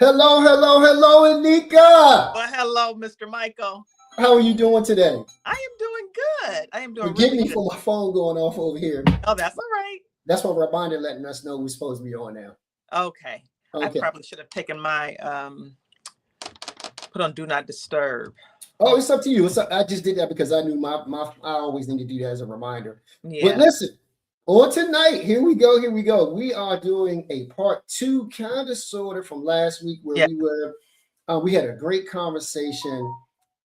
Hello, hello, hello, Anika. Well, hello, Mr. Michael. How are you doing today? I am doing good. I am doing Forgive really me good. for my phone going off over here. Oh, that's all right. That's what reminder letting us know we're supposed to be on now. Okay. I Okay. probably should have taken my put on do not disturb. Oh, Oh, it's up to you. I just did that because I knew I always need to do that as a reminder. But yeah. listen, on tonight, here we go. Here we go. We are doing a part two, kind of sort of from last week where Yeah. we had a great conversation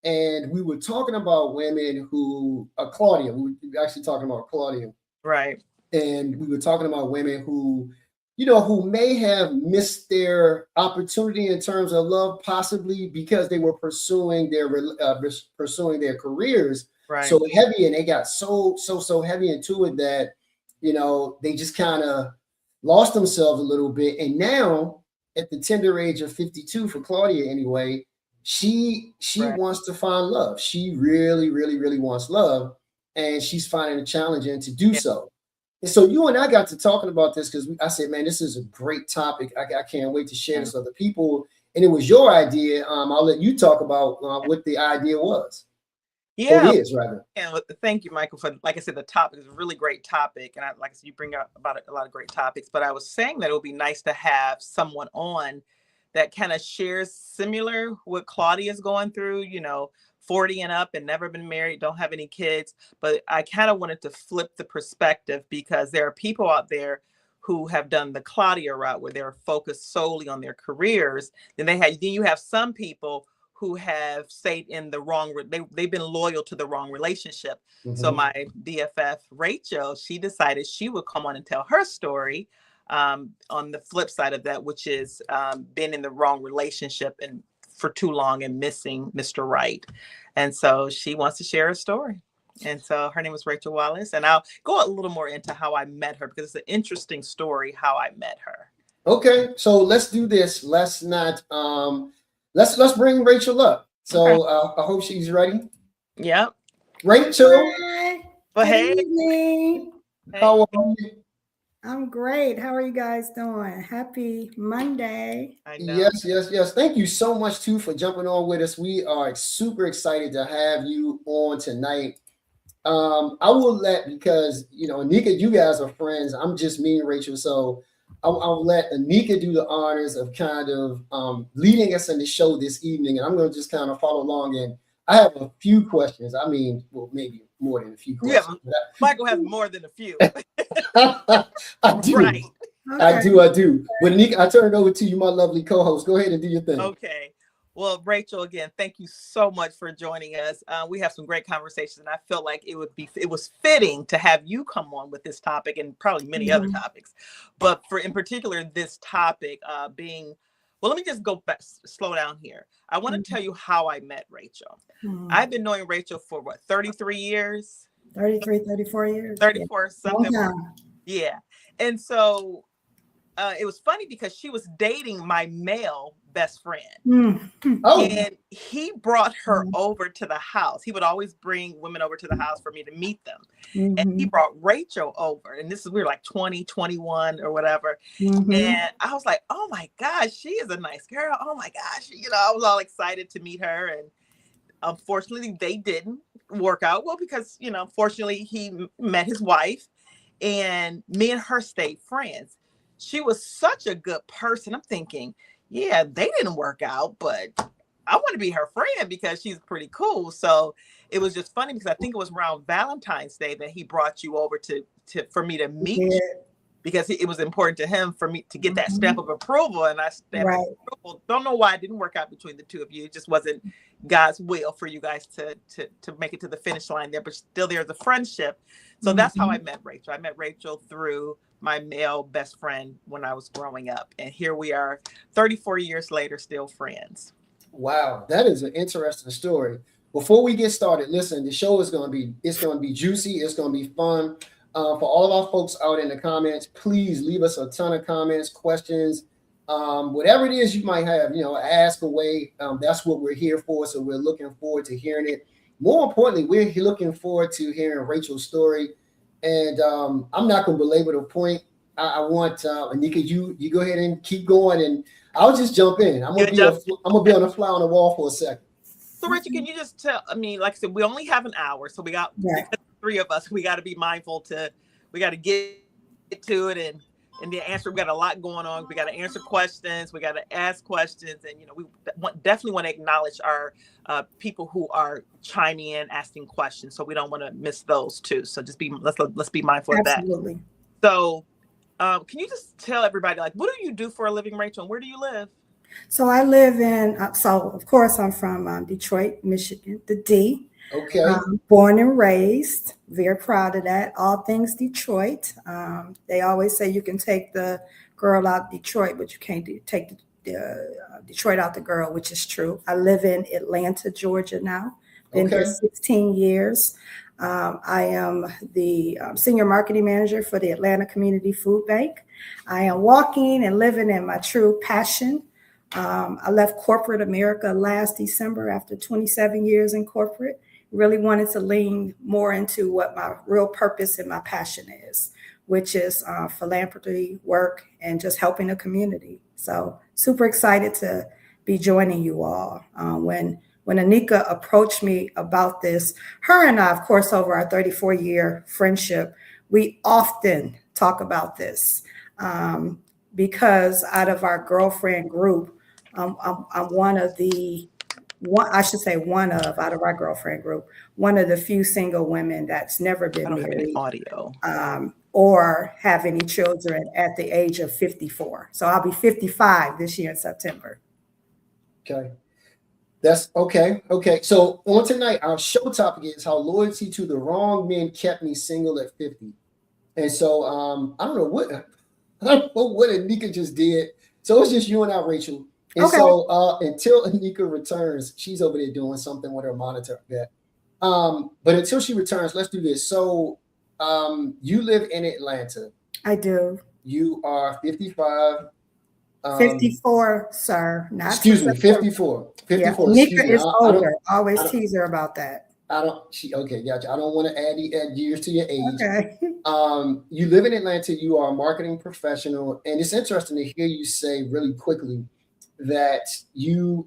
and we were talking about women who Claudia, we were actually talking about Claudia, Right. and we were talking about women who may have missed their opportunity in terms of love, possibly because they were pursuing their careers Right. so heavy, and they got so heavy into it that they just kind of lost themselves a little bit. And now, at the tender age of 52, for Claudia anyway, she Right. wants to find love. She really, really, really wants love, and she's finding it challenging to do Yeah. so. And so you and I got to talking about this because I said, man, this is a great topic. I can't wait to share this with other people. And it was your idea. I'll let you talk about what the idea was, or Yeah. is rather. And thank you, Michael, for like I said, the topic is a really great topic, and like I said, you bring up about a lot of great topics. But I was saying that it would be nice to have someone on that kind of shares similar what Claudia's going through. 40 and up and never been married, don't have any kids. But I kind of wanted to flip the perspective because there are people out there who have done the Claudia route where they're focused solely on their careers. Then you have some people who have stayed in the wrong, they've been loyal to the wrong relationship. So Mm-hmm. my BFF, Rachel, she decided she would come on and tell her story on the flip side of that, which is being in the wrong relationship and for too long and missing Mr. Right. And so she wants to share her story. And so her name is Rachel Wallace. And I'll go a little more into how I met her because it's an interesting story how I met her. Okay, so let's do this. Let's not let's bring Rachel up. Okay. So I hope she's ready. Yep. Rachel, Hi. But Good hey, evening. hey, how are you? I'm great. How are you guys doing? Happy Monday. I know. Yes, yes, yes. Thank you so much too for jumping on with us. We are super excited to have you on tonight. I will let because Anika, you guys are friends. I'm just me and Rachel, so I'll let Anika do the honors of kind of leading us in the show this evening, and I'm going to just kind of follow along. And I have a few questions. I mean, well, maybe more than a few Yeah, questions. Michael has more than a few. I do. Right. I Okay. do. I do. But Anika, I turn it over to you, my lovely co-host. Go ahead and do your thing. Okay. Well, Rachel, again, thank you so much for joining us. We have some great conversations, and I feel like it was fitting to have you come on with this topic and probably many other topics, but for in particular this topic being. Well, let me just go back, slow down here. I want to tell you how I met Rachel. I've been knowing Rachel for 33 years? 33, 34 years. 34, something. Long time. Yeah. And so it was funny because she was dating my male best friend. Oh, And he brought her over to the house. He would always bring women over to the house for me to meet them. And he brought Rachel over. And we were like 20, 21 or whatever. And I was like, oh my gosh, she is a nice girl. Oh my gosh. I was all excited to meet her. And unfortunately, they didn't work out well because, fortunately, he met his wife and me and her stayed friends. She was such a good person. I'm thinking, yeah, they didn't work out, but I want to be her friend because she's pretty cool. So it was just funny because I think it was around Valentine's Day that he brought you over for me to meet you because it was important to him for me to get that stamp of approval. And I stamped approval. Don't know why it didn't work out between the two of you. It just wasn't God's will for you guys to make it to the finish line there, but still there's a friendship. So that's how I met Rachel. I met Rachel through my male best friend when I was growing up. And here we are 34 years later, still friends. wow, that is an interesting story. Before we get started, listen, the show is going to be juicy. It's going to be fun. For all of our folks out in the comments, please leave us a ton of comments, questions, whatever it is you might have, ask away. That's what we're here for. So we're looking forward to hearing it. More importantly, we're looking forward to hearing Rachel's story. And I'm not going to belabor the point. I want Anika, you go ahead and keep going. And I'll just jump in. I'm gonna be on a fly on the wall for a second. So, Rachel, can you just tell? I mean, like I said, we only have an hour, so because three of us, we got to be mindful we got to get to it and the answer. We got a lot going on. We got to answer questions. We got to ask questions, and we definitely want to acknowledge our people who are chiming in, asking questions. So we don't want to miss those too. So just let's be mindful of that. Absolutely. So, can you just tell everybody, like, what do you do for a living, Rachel, and where do you live? So I live in, of course, I'm from Detroit, Michigan, the D. Okay. Born and raised, very proud of that. All things Detroit. They always say you can take the girl out Detroit, but you can't take Detroit out the girl, which is true. I live in Atlanta, Georgia now. Been here 16 years. I am the senior marketing manager for the Atlanta Community Food Bank. I am walking and living in my true passion. I left corporate America last December after 27 years in corporate. Really wanted to lean more into what my real purpose and my passion is, which is philanthropy work and just helping the community. So super excited to be joining you all. When Anika approached me about this, her and I, of course, over our 34-year friendship, we often talk about this because out of our girlfriend group, I'm one of our girlfriend group, one of the few single women that's never been married or have any children at the age of 54. So I'll be 55 this year in September. Okay. That's okay. Okay. So on tonight, our show topic is how loyalty to the wrong men kept me single at 50. And so I don't know what Anika just did. So it's just you and I, Rachel. And so until Anika returns, she's over there doing something with her monitor. But until she returns, let's do this. So you live in Atlanta. I do. You are 55. 54, sir. Not excuse me, 54. 54. Anika is older. I always tease her about that. Okay, gotcha. I don't want to add years to your age. Okay. You live in Atlanta. You are a marketing professional. And it's interesting to hear you say really quickly that you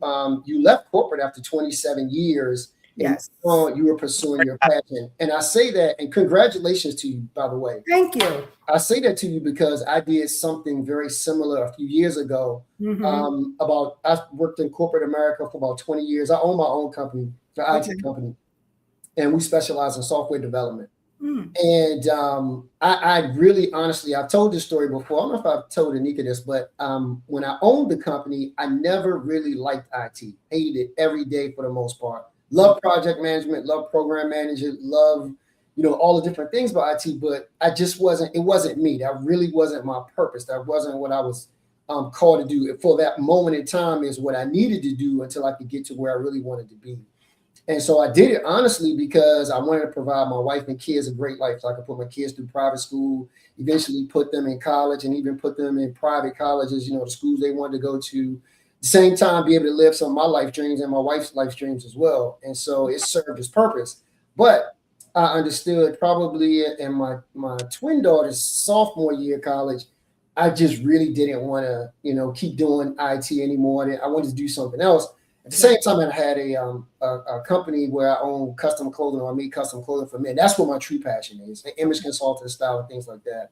left corporate after 27 years. Yes. And you were pursuing your passion. And I say that, and congratulations to you, by the way. Thank you. I say that to you because I did something very similar a few years ago. I worked in corporate America for about 20 years. I own my own company, the IT company, and we specialize in software development. And I really, honestly, I've told this story before. I don't know if I've told Anika this, but when I owned the company, I never really liked IT. Hated it every day for the most part. Love project management, love program management, love, all the different things about IT, but it wasn't me. That really wasn't my purpose. That wasn't what I was called to do. For that moment in time is what I needed to do until I could get to where I really wanted to be. And so I did it honestly because I wanted to provide my wife and kids a great life. So I could put my kids through private school, eventually put them in college and even put them in private colleges, the schools they wanted to go to. At the same time, be able to live some of my life dreams and my wife's life dreams as well. And so it served its purpose. But I understood probably in my twin daughter's sophomore year of college, I just really didn't want to, keep doing IT anymore. I wanted to do something else. At the same time, I had a company where I own custom clothing, or I make custom clothing for men. That's what my true passion is, image consultant style and things like that.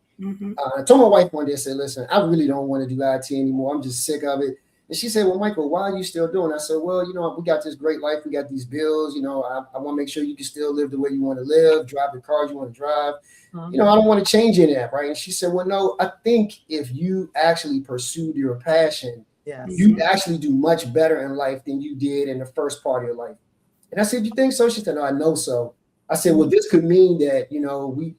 I told my wife one day, I said, listen, I really don't want to do IT anymore. I'm just sick of it. And she said, well, Michael, why are you still doing it? I said, well, we got this great life. We got these bills. I want to make sure you can still live the way you want to live, drive the cars you want to drive. I don't want to change any of that, right? And she said, well, no, I think if you actually pursued your passion, you'd actually do much better in life than you did in the first part of your life. And I said, you think so? She said, no, I know so. I said, well, this could mean that, we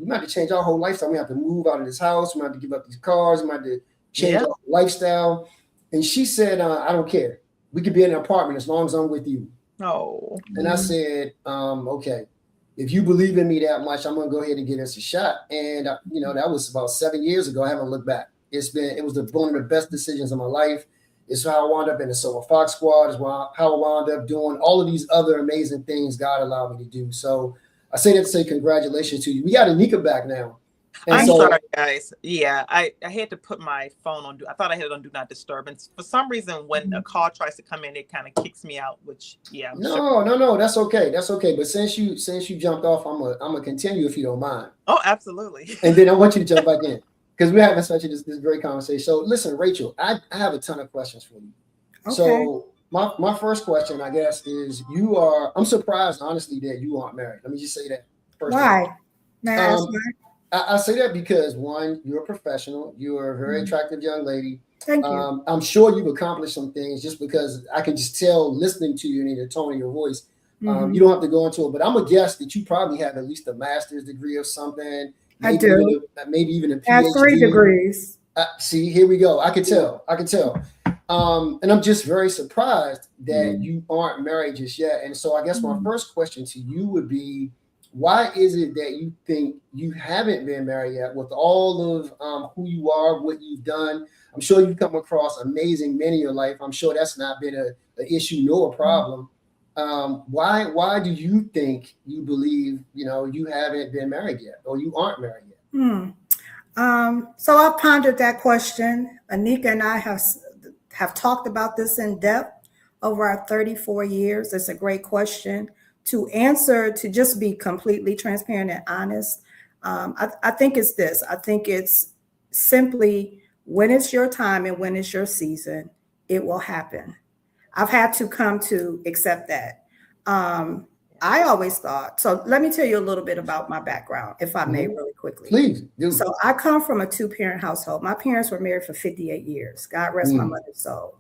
might have to change our whole lifestyle. We have to move out of this house. We might have to give up these cars. We might have to change our lifestyle. And she said, I don't care. We could be in an apartment as long as I'm with you. Oh. And I said, okay, if you believe in me that much, I'm going to go ahead and give us a shot. And, that was about 7 years ago. I haven't looked back. It was one of the best decisions of my life. It's how I wound up in the Silver Fox Squad. It's how I wound up doing all of these other amazing things God allowed me to do. So I say that to say congratulations to you. We got Anika back now. And I'm so, sorry, guys. Yeah, I had to put my phone on. I thought I had it on do not disturb. And for some reason, when a call tries to come in, it kind of kicks me out. Which, yeah, I'm sure. no, that's okay. That's okay. But since you jumped off, I'm gonna continue if you don't mind. Oh, absolutely. And then I want you to jump back in because we're having such this great conversation. So listen, Rachel, I have a ton of questions for you. Okay. So my first question, I guess, is I'm surprised, honestly, that you aren't married. Let me just say that first. Why? May I ask why? I say that because, one, you're a professional. You're a very attractive young lady. Thank you. I'm sure you've accomplished some things just because I can just tell listening to you and in the tone of your voice. You don't have to go into it, but I'm a guess that you probably have at least a master's degree of something. I do. Maybe even a PhD. I have 3 degrees. See, here we go. I can tell. And I'm just very surprised that you aren't married just yet. And so I guess my first question to you would be, why is it that you think you haven't been married yet with all of who you are, what you've done? I'm sure you've come across amazing men in your life. I'm sure that's not been an issue nor a problem. Why do you believe, you haven't been married yet or you aren't married yet? So I've pondered that question. Anika and I have talked about this in depth over our 34 years. It's a great question. To answer, to just be completely transparent and honest, I think it's this. I think it's simply when it's your time and when it's your season, it will happen. I've had to come to accept that. I always thought, so let me tell you a little bit about my background, if I may, really quickly. Please do. So I come from a 2-parent household. My parents were married for 58 years. God rest my mother's soul.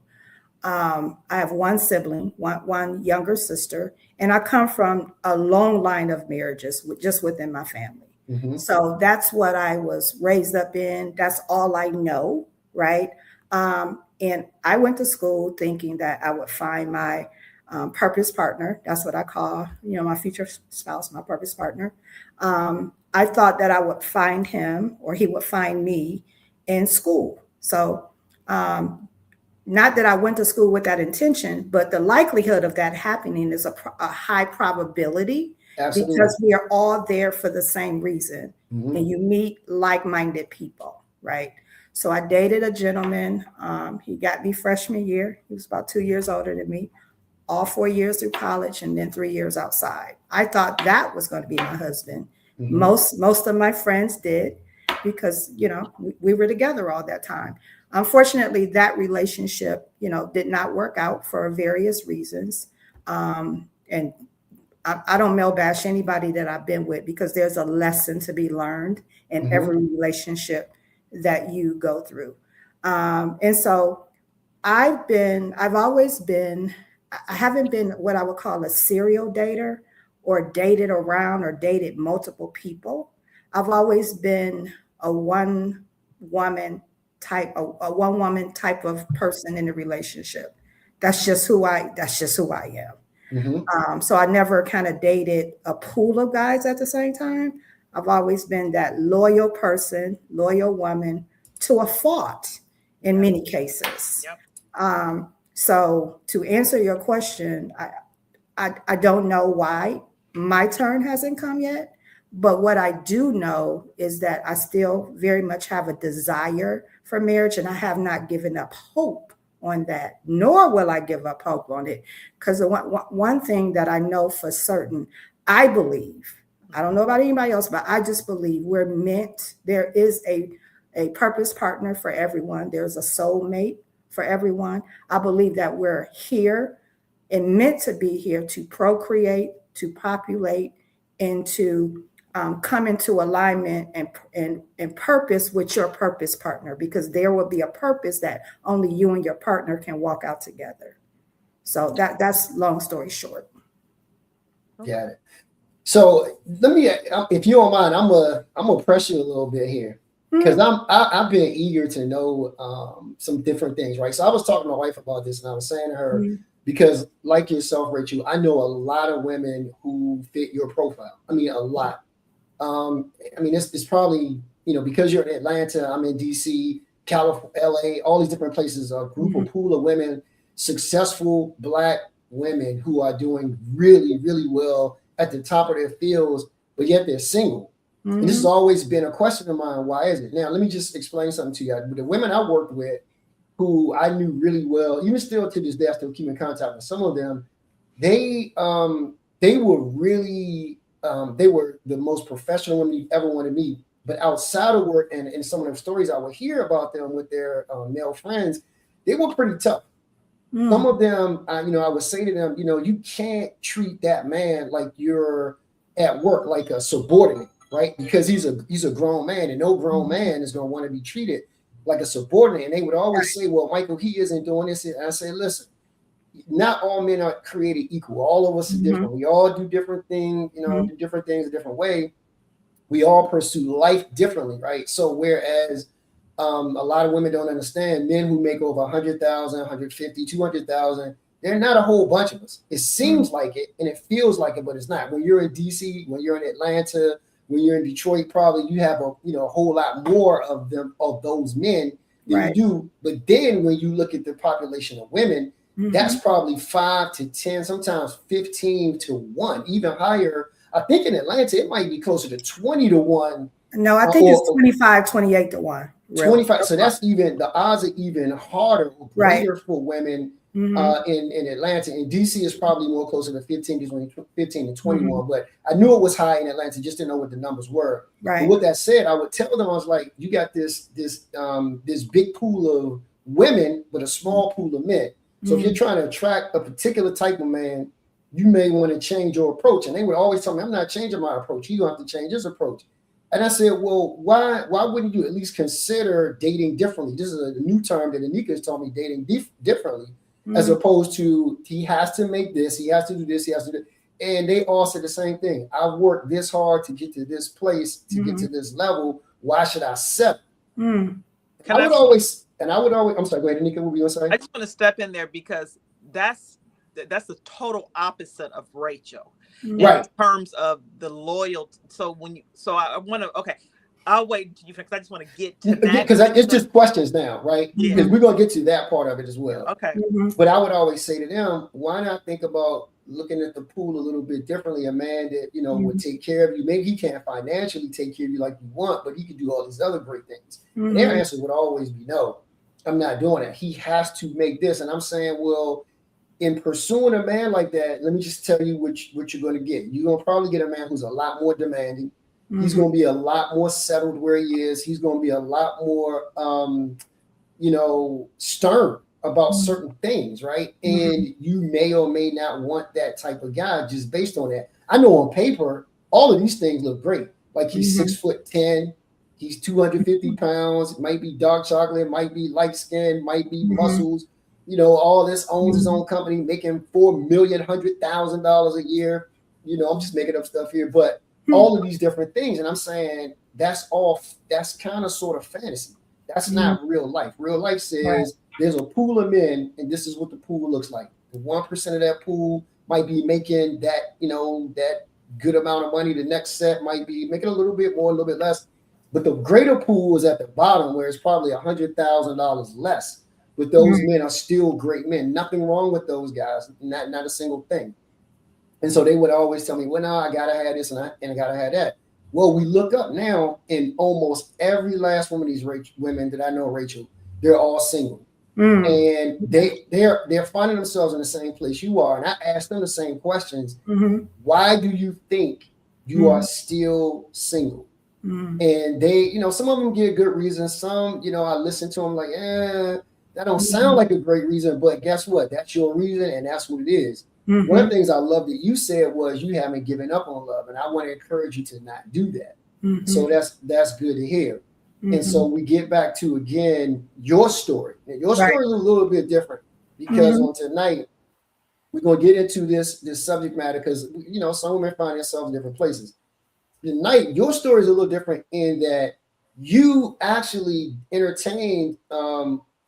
I have 1 sibling, one younger sister, and I come from a long line of marriages just within my family. So that's what I was raised up in. That's all I know, right? And I went to school thinking that I would find my purpose partner. That's what I call, my future spouse, my purpose partner. I thought that I would find him or he would find me in school. So not that I went to school with that intention, but the likelihood of that happening is a high probability. Absolutely. Because we are all there for the same reason. And you meet like-minded people, right? So I dated a gentleman. He got me freshman year. He was about 2 years older than me. All 4 years through college and then 3 years outside. I thought that was going to be my husband. Most of my friends did because, we were together all that time. Unfortunately, that relationship, did not work out for various reasons. And I don't male bash anybody that I've been with because there's a lesson to be learned in every relationship that you go through. And so I haven't been what I would call a serial dater or dated around or dated multiple people. I've always been a one woman type of person in a relationship. That's just who I am. So I never kind of dated a pool of guys at the same time. I've always been that loyal person, loyal woman to a fault in many cases. So to answer your question, I don't know why my turn hasn't come yet, but what I do know is that I still very much have a desire for marriage, and I have not given up hope on that, nor will I give up hope on it. Because one thing that I know for certain, I believe, I don't know about anybody else, but I just believe we're meant, there is a purpose partner for everyone. There's a soulmate for everyone. I believe that we're here and meant to be here to procreate, to populate, and to come into alignment and purpose with your purpose partner, because there will be a purpose that only you and your partner can walk out together. So that's long story short. Got it. So let me, if you don't mind, I'm gonna press you a little bit here because I've been eager to know some different things, right? So I was talking to my wife about this, and I was saying to her, because like yourself, Rachel, I know a lot of women who fit your profile. I mean, a lot. It's probably, because you're in Atlanta, I'm in DC, California, LA, all these different places, a group of pool of women, successful Black women who are doing really, really well at the top of their fields, but yet they're single. And this has always been a question of mine. Why is it? Now, let me just explain something to you. The women I worked with, who I knew really well, even still to this day, I still keep in contact with some of them. They were really they were the most professional women you ever want to meet. But outside of work and some of the stories I would hear about them with their male friends, they were pretty tough. Some of them, I would say to them, you can't treat that man like you're at work, like a subordinate, right? Because he's a grown man, and no grown man is going to want to be treated like a subordinate. And they would always say, well, Michael, he isn't doing this. And I say, listen, not all men are created equal. All of us are different. We all do different things, do different things a different way. We all pursue life differently, right? So whereas a lot of women don't understand, men who make over 100,000, 150, 200,000, they're not a whole bunch of us. It seems like it and it feels like it, but it's not. When you're in DC, when you're in Atlanta, when you're in Detroit, probably you have a whole lot more of those men than you do. But then when you look at the population of women, that's probably 5 to 10, sometimes 15 to 1, even higher. I think in Atlanta, it might be closer to 20 to 1. No, I think it's 25, 28 to 1. Really. 25. So that's even, the odds are even harder or greater for women in Atlanta. In DC, is probably more closer to 15 to 21. But I knew it was high in Atlanta, just didn't know what the numbers were. Right. But with that said, I would tell them, I was like, you got this big pool of women, but a small pool of men. So if you're trying to attract a particular type of man, you may want to change your approach. And they would always tell me, I'm not changing my approach. You don't have to change his approach. And I said, well, why wouldn't you at least consider dating differently? This is a new term that Anika has taught me, dating differently, as opposed to he has to make this, he has to do this, he has to do. And they all said the same thing. I've worked this hard to get to this place, to get to this level. Why should I settle? I would always, I'm sorry, go ahead, Anika, what were you going to say? I just want to step in there because that's the total opposite of Rachel. Right. In terms of the loyalty. So I want to, okay, I'll wait until you finish. I just want to get to that. Because it's just questions now, right? Because we're going to get to that part of it as well. Okay. But I would always say to them, why not think about looking at the pool a little bit differently? A man that, would take care of you. Maybe he can't financially take care of you like you want, but he could do all these other great things. And their answer would always be, no, I'm not doing it. He has to make this. And I'm saying, well, in pursuing a man like that, let me just tell you what you're going to get. You're going to probably get a man who's a lot more demanding. He's going to be a lot more settled where he is. He's going to be a lot more, stern about certain things, right? And you may or may not want that type of guy just based on that. I know on paper, all of these things look great. Like he's 6'10", he's 250 pounds, might be dark chocolate, might be light skin, might be muscles. All this, owns his own company, making $4,100,000 a year. I'm just making up stuff here, but all of these different things. And I'm saying that's kind of sort of fantasy. That's not real life. Real life says there's a pool of men, and this is what the pool looks like. The 1% of that pool might be making that, that good amount of money. The next set might be making a little bit more, a little bit less. But the greater pool is at the bottom, where it's probably $100,000 less. But those men are still great men. Nothing wrong with those guys. Not a single thing. And so they would always tell me, well, no, I got to have this and I got to have that. Well, we look up now, and almost every last one of these women that I know, Rachel, they're all single. And they're finding themselves in the same place you are. And I asked them the same questions. Why do you think you are still single? And they, some of them give good reasons. Some, I listen to them like, that don't sound like a great reason, but guess what? That's your reason, and that's what it is. One of the things I love that you said was you haven't given up on love, and I want to encourage you to not do that. So that's good to hear. And so we get back to, again, your story. Now, your story is a little bit different because on tonight, we're going to get into this subject matter because, some women find themselves in different places. Tonight, your story is a little different in that you actually entertained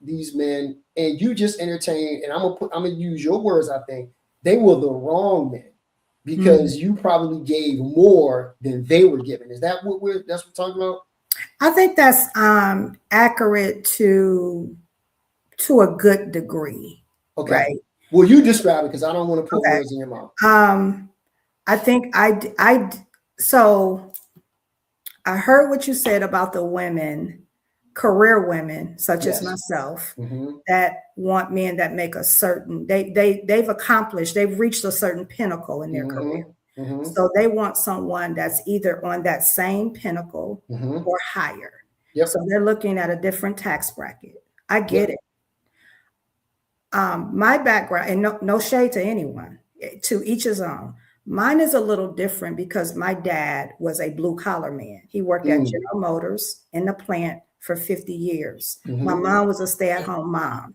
these men, and you just entertained, and I'm gonna use your words, I think they were the wrong men because you probably gave more than they were given. Is that what we're talking about? I think that's accurate to a good degree. Okay. Right. Well, you describe it because I don't want to put words in your mouth. I think so I heard what you said about the women, career women such as Yes. myself, Mm-hmm. that want men that make a certain, they've accomplished, they've reached a certain pinnacle in their career. Mm-hmm. So they want someone that's either on that same pinnacle Mm-hmm. or higher. Yep. So they're looking at a different tax bracket. I get Yep. it. My background, and no shade to anyone, to each his own. Mine is a little different because my dad was a blue collar man. He worked at General Motors in the plant for 50 years. My mom was a stay-at-home mom.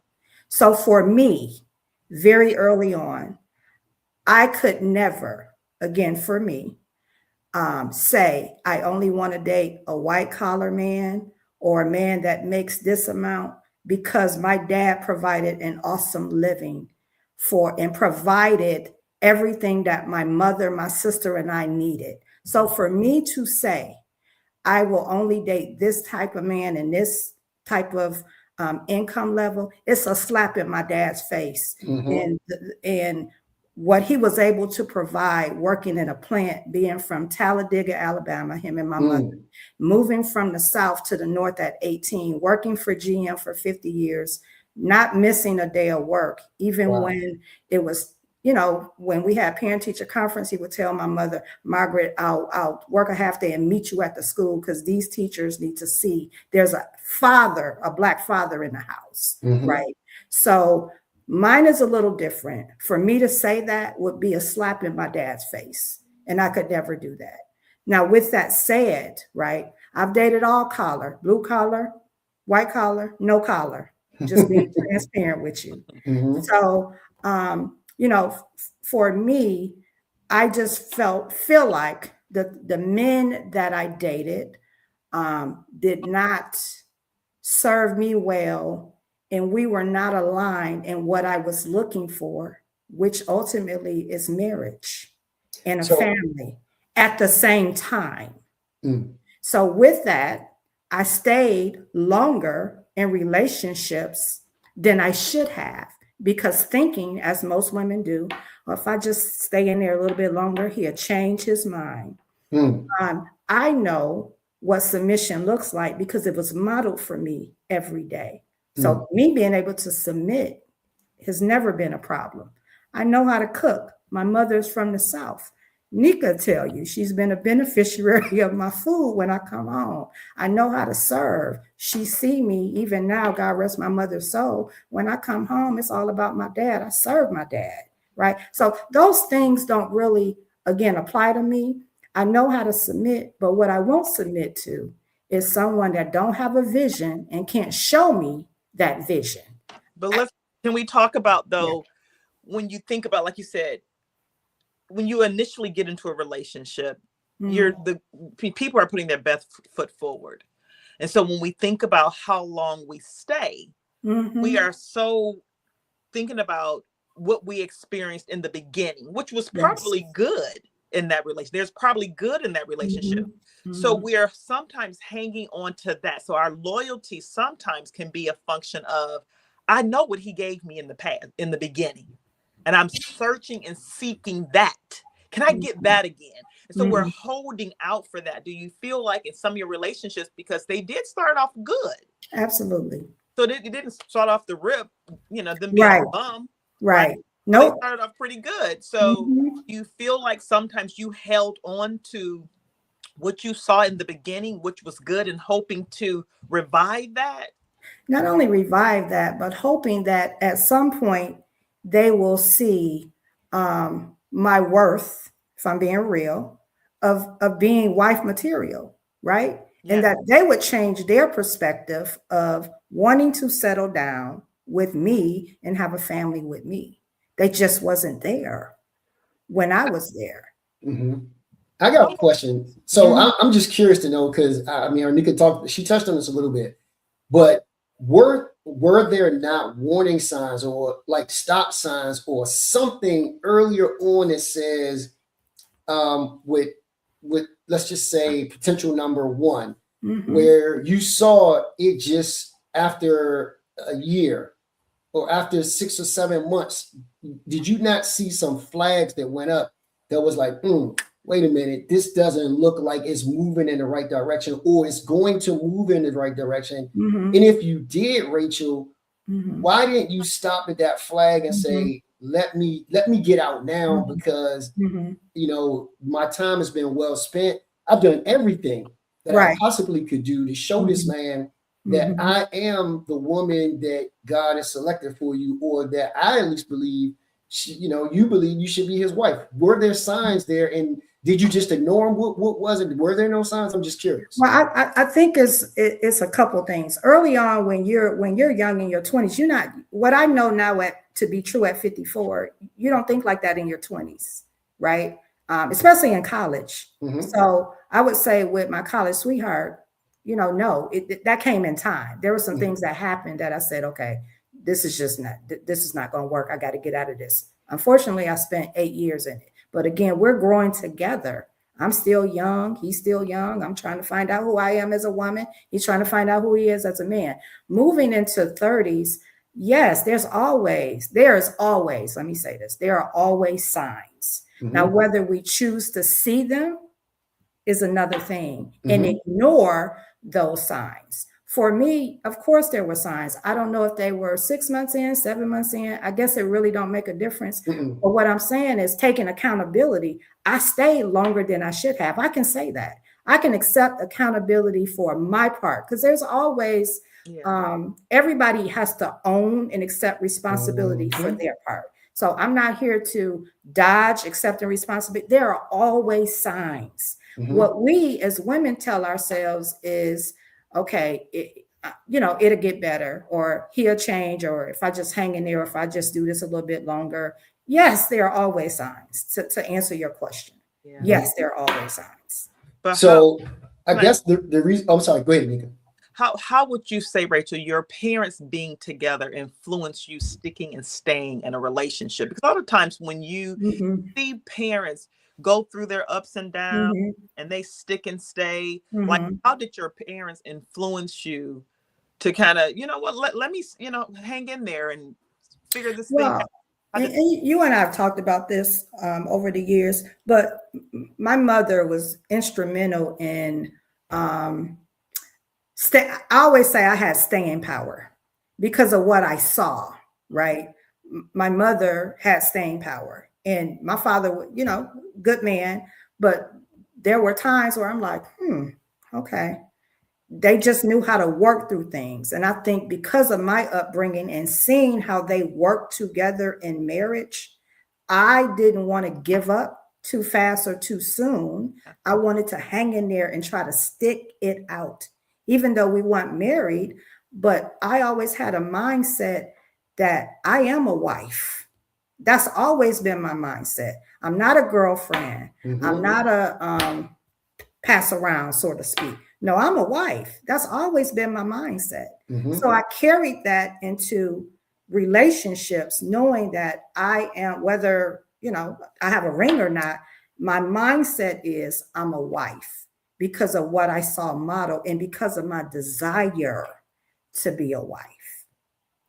So for me, very early on, I could never, again, for me, say I only want to date a white collar man or a man that makes this amount, because my dad provided an awesome living for and provided everything that my mother, my sister, and I needed. So for me to say I will only date this type of man and this type of income level, it's a slap in my dad's face. And what he was able to provide working in a plant, being from Talladega, Alabama, him and my mother, moving from the South to the North at 18, working for GM for 50 years, not missing a day of work, even when it was, when we had parent teacher conference, he would tell my mother, Margaret, I'll work a half day and meet you at the school because these teachers need to see there's a father, a Black father in the house, right? So mine is a little different. For me to say that would be a slap in my dad's face, and I could never do that. Now, with that said, right, I've dated all collar, blue collar, white collar, no collar, just being transparent with you. So, for me, I just feel like the men that I dated did not serve me well, and we were not aligned in what I was looking for, which ultimately is marriage and a family at the same time. So with that, I stayed longer in relationships than I should have, because thinking, as most women do, well, if I just stay in there a little bit longer, he'll change his mind. I know what submission looks like because it was modeled for me every day. So me being able to submit has never been a problem. I know how to cook. My mother's from the South. Nika tell you she's been a beneficiary of my food when I come home. I know how to serve. She see me even now, God rest my mother's soul. When I come home, it's all about my dad. I serve my dad, right? So those things don't really, again, apply to me. I know how to submit, but what I won't submit to is someone that don't have a vision and can't show me that vision. But can we talk about, though, when you think about, like you said, when you initially get into a relationship, people are putting their best foot forward. And so when we think about how long we stay, we are so thinking about what we experienced in the beginning, which was probably good in that relation. There's probably good in that relationship. So we are sometimes hanging on to that. So our loyalty sometimes can be a function of, I know what he gave me in the past, in the beginning, and I'm searching and seeking that. Can I get that again? And so we're holding out for that. Do you feel like in some of your relationships, because they did start off good? Absolutely. So it didn't start off the rip, them being a bum. Right. No, Nope. they started off pretty good. So you feel like sometimes you held on to what you saw in the beginning, which was good, and hoping to revive that? Not only revive that, but hoping that at some point they will see my worth, if I'm being real, of being wife material, right? Yeah. And that they would change their perspective of wanting to settle down with me and have a family with me. They just wasn't there when I was there. I got a question. So I'm just curious to know, because Arnika she touched on this a little bit, but were there not warning signs or like stop signs or something earlier on that says with let's just say potential number one, where you saw it just after a year or after 6 or 7 months, did you not see some flags that went up that was like, wait a minute, this doesn't look like it's moving in the right direction, or it's going to move in the right direction. Mm-hmm. And if you did, Rachel, Mm-hmm. why didn't you stop at that flag and say, let me get out now, because Mm-hmm. you know, my time has been well spent. I've done everything that I Right. possibly could do to show this man that I am the woman that God has selected for you, or that I at least believe, you know, you believe you should be his wife. Were there signs there, and did you just ignore them? What was it? Were there no signs? I'm just curious. Well, I think it's a couple things. Early on, when you're young in your 20s, you're not, what I know now to be true at 54, you don't think like that in your 20s, right? Especially in college. So I would say with my college sweetheart, you know, no, that came in time. There were some things that happened that I said, okay, this is not going to work. I got to get out of this. Unfortunately, I spent 8 years in it. But again, we're growing together. I'm still young. He's still young. I'm trying to find out who I am as a woman. He's trying to find out who he is as a man. Moving into 30s, yes, there's always, let me say this, there are always signs. Now, whether we choose to see them is another thing, and ignore those signs. For me, of course, there were signs. I don't know if they were 6 months in, 7 months in. I guess it really don't make a difference. But what I'm saying is taking accountability. I stayed longer than I should have. I can say that. I can accept accountability for my part, because there's always, everybody has to own and accept responsibility for their part. So I'm not here to dodge accepting responsibility. There are always signs. What we as women tell ourselves is, okay, it'll get better, or he'll change, or if I just hang in there, or if I just do this a little bit longer. Yes, there are always signs to answer your question. Yes, there are always signs. But so I guess the reason, I'm sorry, go ahead, Mika. How would you say, Rachel, your parents being together influenced you sticking and staying in a relationship? Because a lot of times when you see parents go through their ups and downs and they stick and stay, like, how did your parents influence you to kind of, you know what, let me, hang in there and figure this thing out? And you and I have talked about this over the years, but my mother was instrumental in, I always say I had staying power because of what I saw, right? My mother had staying power, and my father, good man, but there were times where I'm like, okay. They just knew how to work through things. And I think because of my upbringing and seeing how they work together in marriage, I didn't want to give up too fast or too soon. I wanted to hang in there and try to stick it out, even though we weren't married. But I always had a mindset that I am a wife. That's always been my mindset. I'm not a girlfriend. I'm not a pass around, so to speak. No, I'm a wife. That's always been my mindset. So I carried that into relationships, knowing that I am, whether, I have a ring or not, my mindset is I'm a wife because of what I saw model and because of my desire to be a wife.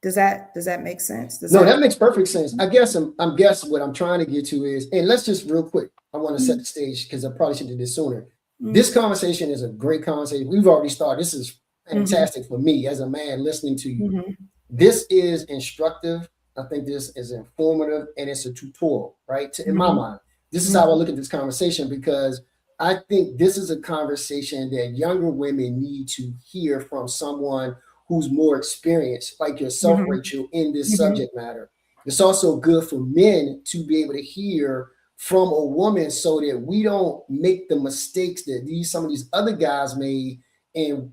Does that make sense? That makes perfect sense. I guess I'm guessing what I'm trying to get to is, and let's just real quick, I want to set the stage because I probably should do this sooner. This conversation is a great conversation. We've already started. This is fantastic for me as a man listening to you. This is instructive. I think this is informative, and it's a tutorial, right? In my mind, this is how I look at this conversation, because I think this is a conversation that younger women need to hear from someone who's more experienced, like yourself, Rachel, in this subject matter. It's also good for men to be able to hear from a woman so that we don't make the mistakes that some of these other guys made in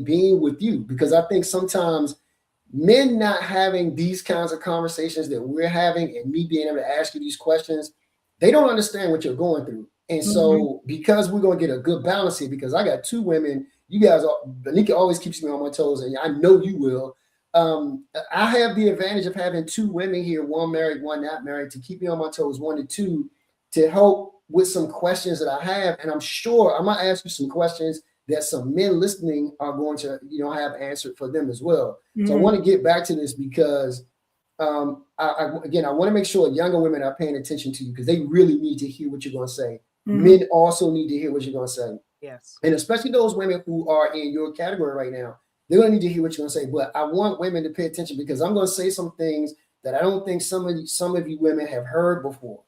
being with you. Because I think sometimes men not having these kinds of conversations that we're having, and me being able to ask you these questions, they don't understand what you're going through. And so because we're going to get a good balance here, because I got two women, you guys, Anika always keeps me on my toes, and I know you will. I have the advantage of having two women here, one married, one not married, to keep me on my toes, 1 and 2, to help with some questions that I have. And I'm sure I'm going to ask you some questions that some men listening are going to, have answered for them as well. So I want to get back to this because, I want to make sure younger women are paying attention to you, because they really need to hear what you're going to say. Men also need to hear what you're going to say. Yes. And especially those women who are in your category right now, they're going to need to hear what you're going to say. But I want women to pay attention because I'm going to say some things that I don't think some of you women have heard before.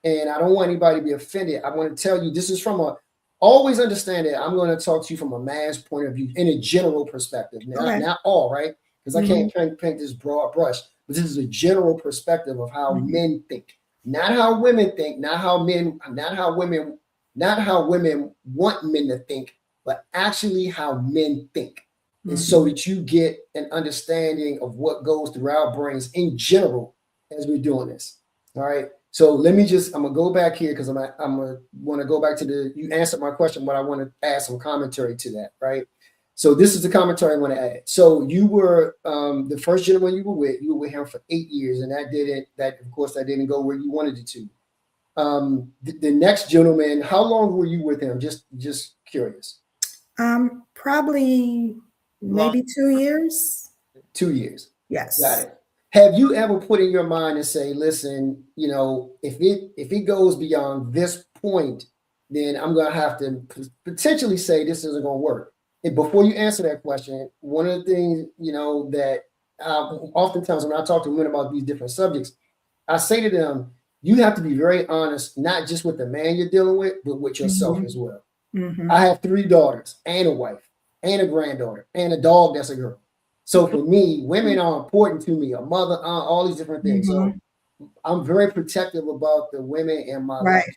And I don't want anybody to be offended. I want to tell you, this is always understand that I'm going to talk to you from a man's point of view in a general perspective. Not all, right? Because I can't paint this broad brush, but this is a general perspective of how men think. Not how women think, not how women want men to think, but actually how men think. And so that you get an understanding of what goes through our brains in general as we're doing this. All right. So I'm gonna go back here because I'm gonna want to go back to you answered my question, but I want to add some commentary to that, right? So this is the commentary I want to add. So you were the first gentleman you were with him for 8 years, and that didn't go where you wanted it to. The next gentleman, how long were you with him? Just curious. Probably maybe 2 years. 2 years. Yes. Got it. Have you ever put in your mind and say, listen, if it goes beyond this point, then I'm going to have to potentially say this isn't going to work. And before you answer that question, one of the things, that oftentimes when I talk to women about these different subjects, I say to them, you have to be very honest, not just with the man you're dealing with, but with yourself as well. I have 3 daughters and a wife and a granddaughter and a dog that's a girl. So for me, women are important to me, a mother, aunt, all these different things. So I'm very protective about the women in my life.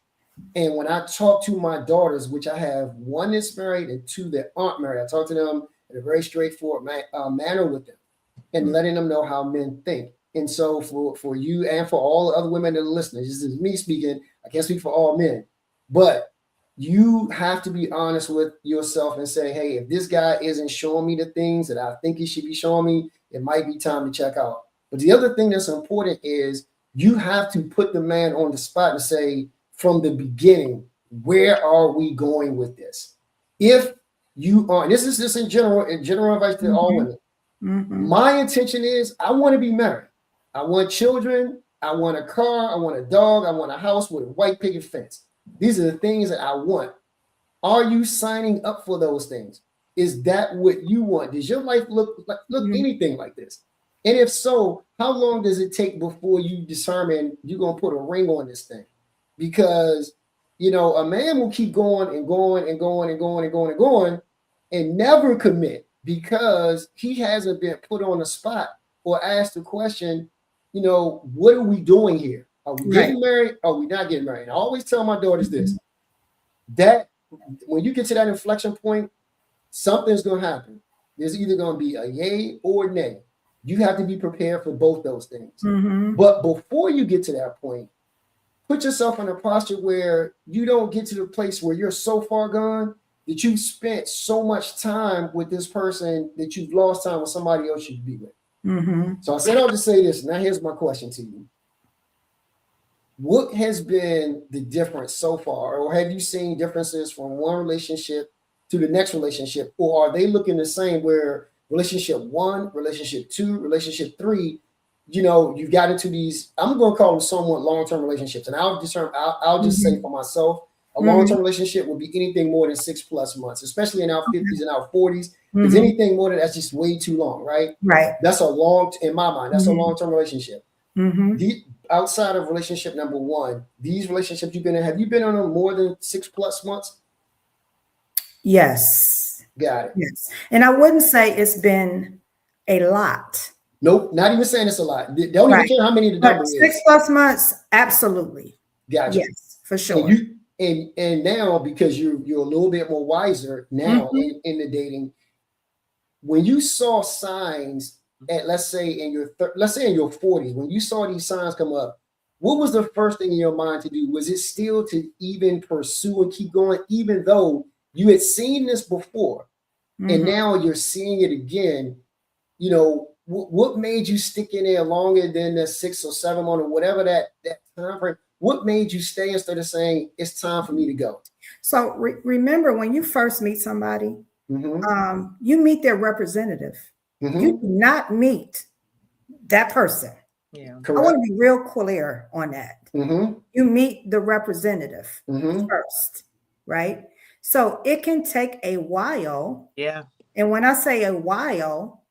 And when I talk to my daughters, which I have 1 that's married and 2 that aren't married, I talk to them in a very straightforward manner with them and letting them know how men think. And so for you and for all the other women that are listening, this is me speaking. I can't speak for all men, but you have to be honest with yourself and say, hey, if this guy isn't showing me the things that I think he should be showing me, it might be time to check out. But the other thing that's important is you have to put the man on the spot and say, from the beginning, where are we going with this? If you are, this is just in general advice to all women. My intention is I want to be married. I want children. I want a car. I want a dog. I want a house with a white picket fence. These are the things that I want. Are you signing up for those things? Is that what you want? Does your life look anything like this? And if so, how long does it take before you determine you're going to put a ring on this thing? Because, a man will keep going and going and going and going and going and going and never commit because he hasn't been put on the spot or asked the question, what are we doing here? Are we getting married? Are we not getting married? And I always tell my daughters this, that when you get to that inflection point, something's going to happen. There's either going to be a yay or a nay. You have to be prepared for both those things. But before you get to that point, put yourself in a posture where you don't get to the place where you're so far gone that you've spent so much time with this person that you've lost time with somebody else you should be with. So I said I'll just say this. Now here's my question to you. What has been the difference so far? Or have you seen differences from one relationship to the next relationship? Or are they looking the same where relationship 1, relationship 2, relationship 3, you got into these, I'm going to call them somewhat long-term relationships. And I'll just say for myself, a long-term relationship would be anything more than 6+ months, especially in our 50s and our 40s. Because anything more than that's just way too long, right? Right. That's in my mind, that's a long-term relationship. Outside of relationship number 1, these relationships you've been in, have you been on them more than 6+ months? Yes. Got it. Yes. And I wouldn't say it's been a lot. Nope, not even saying it's a lot. They don't even care how many the number is. 6+ months, absolutely. Gotcha. Yes, for sure. And now, because you're a little bit more wiser now in the dating, when you saw signs at let's say in your 40s, when you saw these signs come up, what was the first thing in your mind to do? Was it still to even pursue and keep going, even though you had seen this before, and now you're seeing it again? What made you stick in there longer than the 6 or 7 months or whatever that time frame? What made you stay instead of saying it's time for me to go? So remember, when you first meet somebody, you meet their representative. You do not meet that person. Yeah. I want to be real clear on that. Mm-hmm. You meet the representative Mm-hmm. first, right? So it can take a while. Yeah. And when I say a while,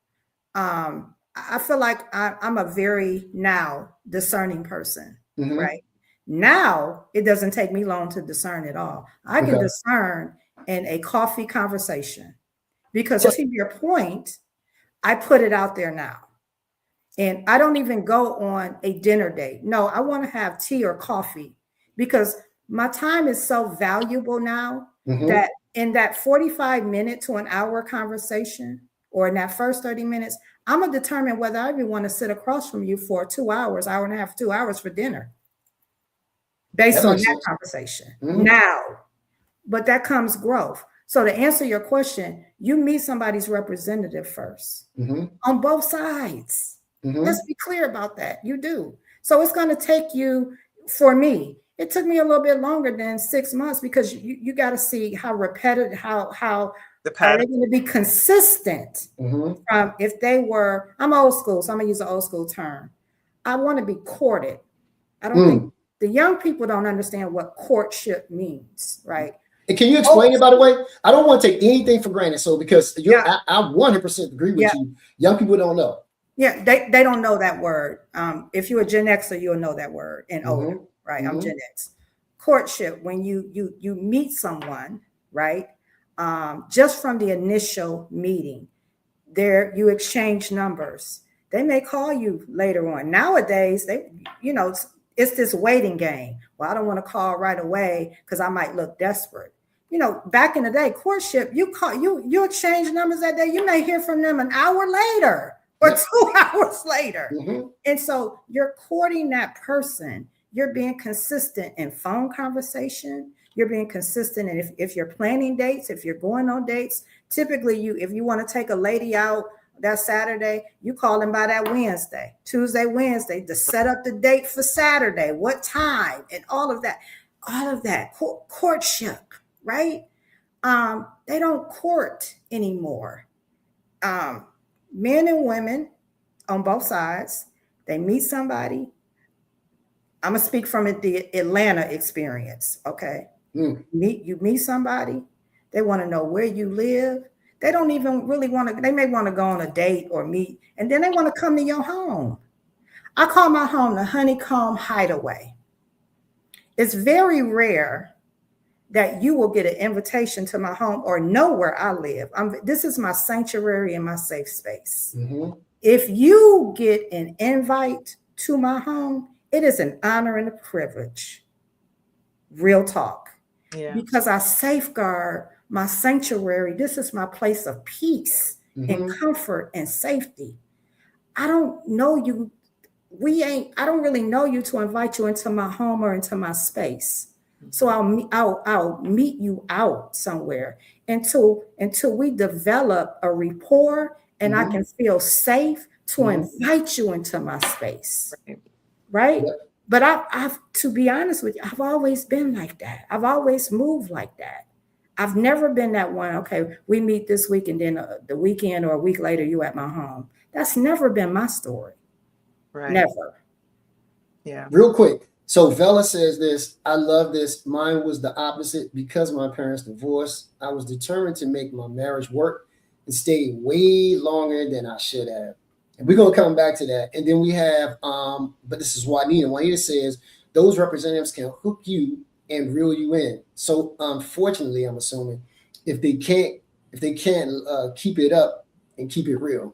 I feel like I'm a very now discerning person, Mm-hmm. right? Now it doesn't take me long to discern at all. I can discern in a coffee conversation because, to your point, I put it out there now. And I don't even go on a dinner date. No, I want to have tea or coffee because my time is so valuable now that in that 45 minute to an hour conversation or in that first 30 minutes, I'm going to determine whether I even want to sit across from you for 2 hours, hour and a half, 2 hours for dinner based on that conversation. Now, but that comes growth. So to answer your question, you meet somebody's representative first on both sides. Let's be clear about that. You do. So it's going to take you, for me, it took me a little bit longer than 6 months because you got to see how repetitive, how are they going to be consistent from if they were, I'm old school, so I'm going to use an old school term. I want to be courted. I don't think the young people don't understand what courtship means, right? And can you explain it, by the way? I don't want to take anything for granted. So because I 100% agree with you. Young people don't know. Yeah, they don't know that word. If you're a Gen Xer, you'll know that word and older, right? I'm Gen X. Courtship, when you meet someone, right? Just from the initial meeting, there you exchange numbers. They may call you later on. Nowadays, it's this waiting game. Well, I don't want to call right away because I might look desperate. Back in the day, courtship, you exchange numbers that day. You may hear from them an hour later or 2 hours later. And so you're courting that person. You're being consistent in phone conversation. You're being consistent. And if you're planning dates, if you're going on dates, typically if you want to take a lady out that Saturday, you call them by that Wednesday, Tuesday, Wednesday to set up the date for Saturday, what time and all of that courtship, right? They don't court anymore. Men and women on both sides, they meet somebody. I'm gonna speak from the Atlanta experience. Okay. You meet somebody, they want to know where you live. They don't even really want to, they may want to go on a date or meet, and then they want to come to your home. I call my home the honeycomb hideaway. It's very rare that you will get an invitation to my home or know where I live. This is my sanctuary and my safe space. If you get an invite to my home, it is an honor and a privilege. Real talk. Yeah. Because I safeguard my sanctuary. This is my place of peace and comfort and safety. I don't know you. I don't really know you to invite you into my home or into my space. So I'll meet you out somewhere until we develop a rapport and I can feel safe to invite you into my space. Right? Yep. But I've, to be honest with you, I've always been like that. I've always moved like that. I've never been that one. Okay, we meet this week and then the weekend or a week later, you at my home. That's never been my story. Right. Never. Yeah. Real quick. So Vela says this, I love this. Mine was the opposite. Because my parents divorced, I was determined to make my marriage work and stay way longer than I should have. And we're going to come back to that. And then we have, but this is Juanita. Juanita says, those representatives can hook you and reel you in. So unfortunately, I'm assuming if they can't keep it up and keep it real.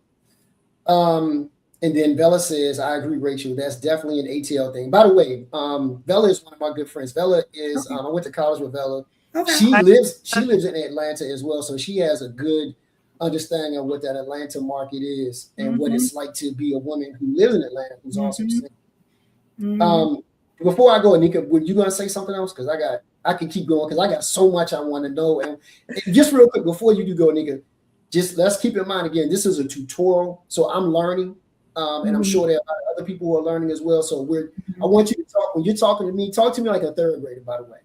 And then Bella says, I agree, Rachel. That's definitely an ATL thing. By the way, Bella is one of my good friends. Bella is, I went to college with Bella. Okay. She lives in Atlanta as well. So she has a good understanding of what that Atlanta market is and what it's like to be a woman who lives in Atlanta, who's also single. Before I go, Anika, were you going to say something else? Because I can keep going because I got so much I want to know. And just real quick, before you do go, Anika, just let's keep in mind, again, this is a tutorial. So I'm learning. And I'm sure there are other people who are learning as well. So I want you to talk, when you're talking to me, talk to me like a third grader, by the way.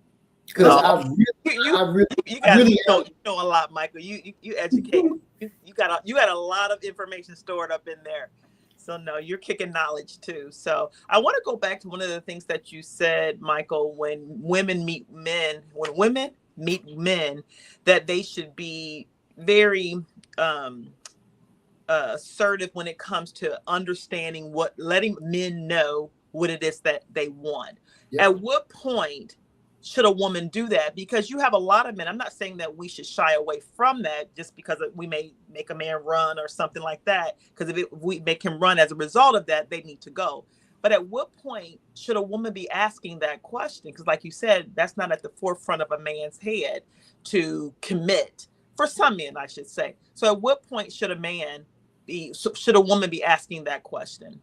Because you know a lot, Michael. You educate. You got a lot of information stored up in there. So no, you're kicking knowledge too. So I want to go back to one of the things that you said, Michael, when women meet men, that they should be very assertive when it comes to understanding letting men know what it is that they want. Yep. At what point should a woman do that? Because you have a lot of men. I'm not saying that we should shy away from that just because we may make a man run or something like that. Because if we make him run as a result of that, they need to go. But at what point should a woman be asking that question? Because like you said, that's not at the forefront of a man's head to commit. For some men, I should say. So at what point should a woman be asking that question?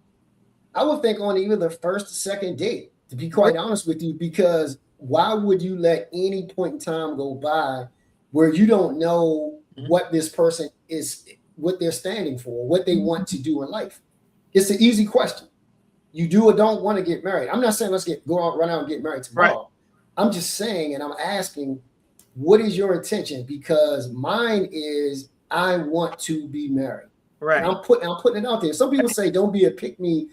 I would think on either the first or second date, to be quite honest with you, because why would you let any point in time go by where you don't know what this person is, what they're standing for, what they want to do in life? It's an easy question. You do or don't want to get married. I'm not saying let's run out and get married tomorrow. Right. I'm just saying, and I'm asking, what is your intention? Because mine is I want to be married. Right. And I'm putting it out there. Some people say don't be a pick me.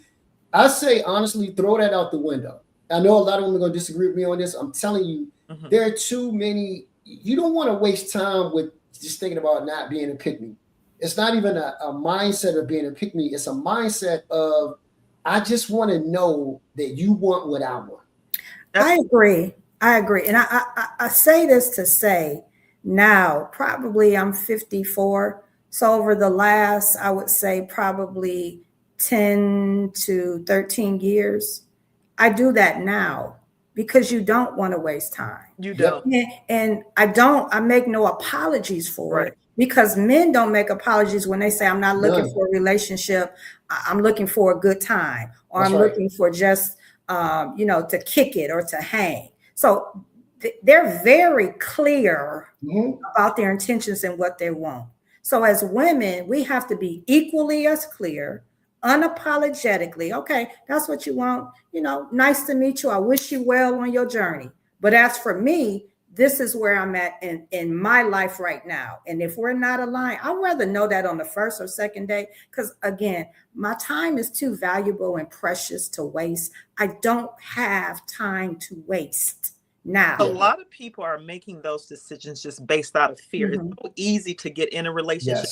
I say honestly, throw that out the window. I know a lot of women are going to disagree with me on this. I'm telling you, there are too many. You don't want to waste time with just thinking about not being a pick me. It's not even a mindset of being a pick me. It's a mindset of I just want to know that you want what I want. I agree. And I say this to say now, probably I'm 54. So over the last, I would say probably 10 to 13 years, I do that now because you don't want to waste time. You don't. And I make no apologies for it because men don't make apologies when they say, I'm not looking for a relationship. I'm looking for a good time, or I'm looking for just, to kick it or to hang. So they're very clear about their intentions and what they want. So as women, we have to be equally as clear, unapologetically. Okay, that's what you want. Nice to meet you. I wish you well on your journey. But as for me, this is where I'm at in my life right now. And if we're not aligned, I'd rather know that on the first or second day. Because again, my time is too valuable and precious to waste. I don't have time to waste now. A lot of people are making those decisions just based out of fear. It's so easy to get in a relationship,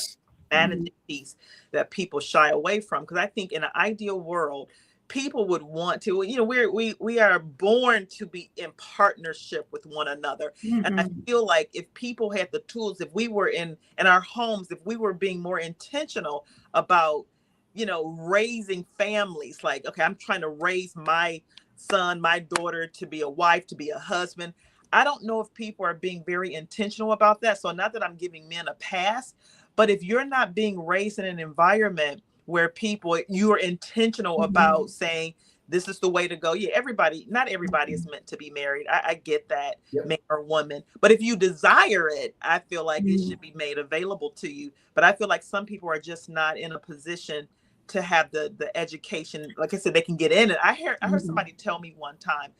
managing piece that people shy away from. Because I think in an ideal world, people would want to, we are born to be in partnership with one another. And I feel like if people had the tools, if we were in our homes, if we were being more intentional about, raising families, like, okay, I'm trying to raise my son, my daughter to be a wife, to be a husband. I don't know if people are being very intentional about that. So not that I'm giving men a pass, but if you're not being raised in an environment where you are intentional about saying, this is the way to go. Yeah, not everybody is meant to be married. I get that, man or woman. But if you desire it, I feel like it should be made available to you. But I feel like some people are just not in a position to have the education. Like I said, they can get in it. I heard somebody tell me one time,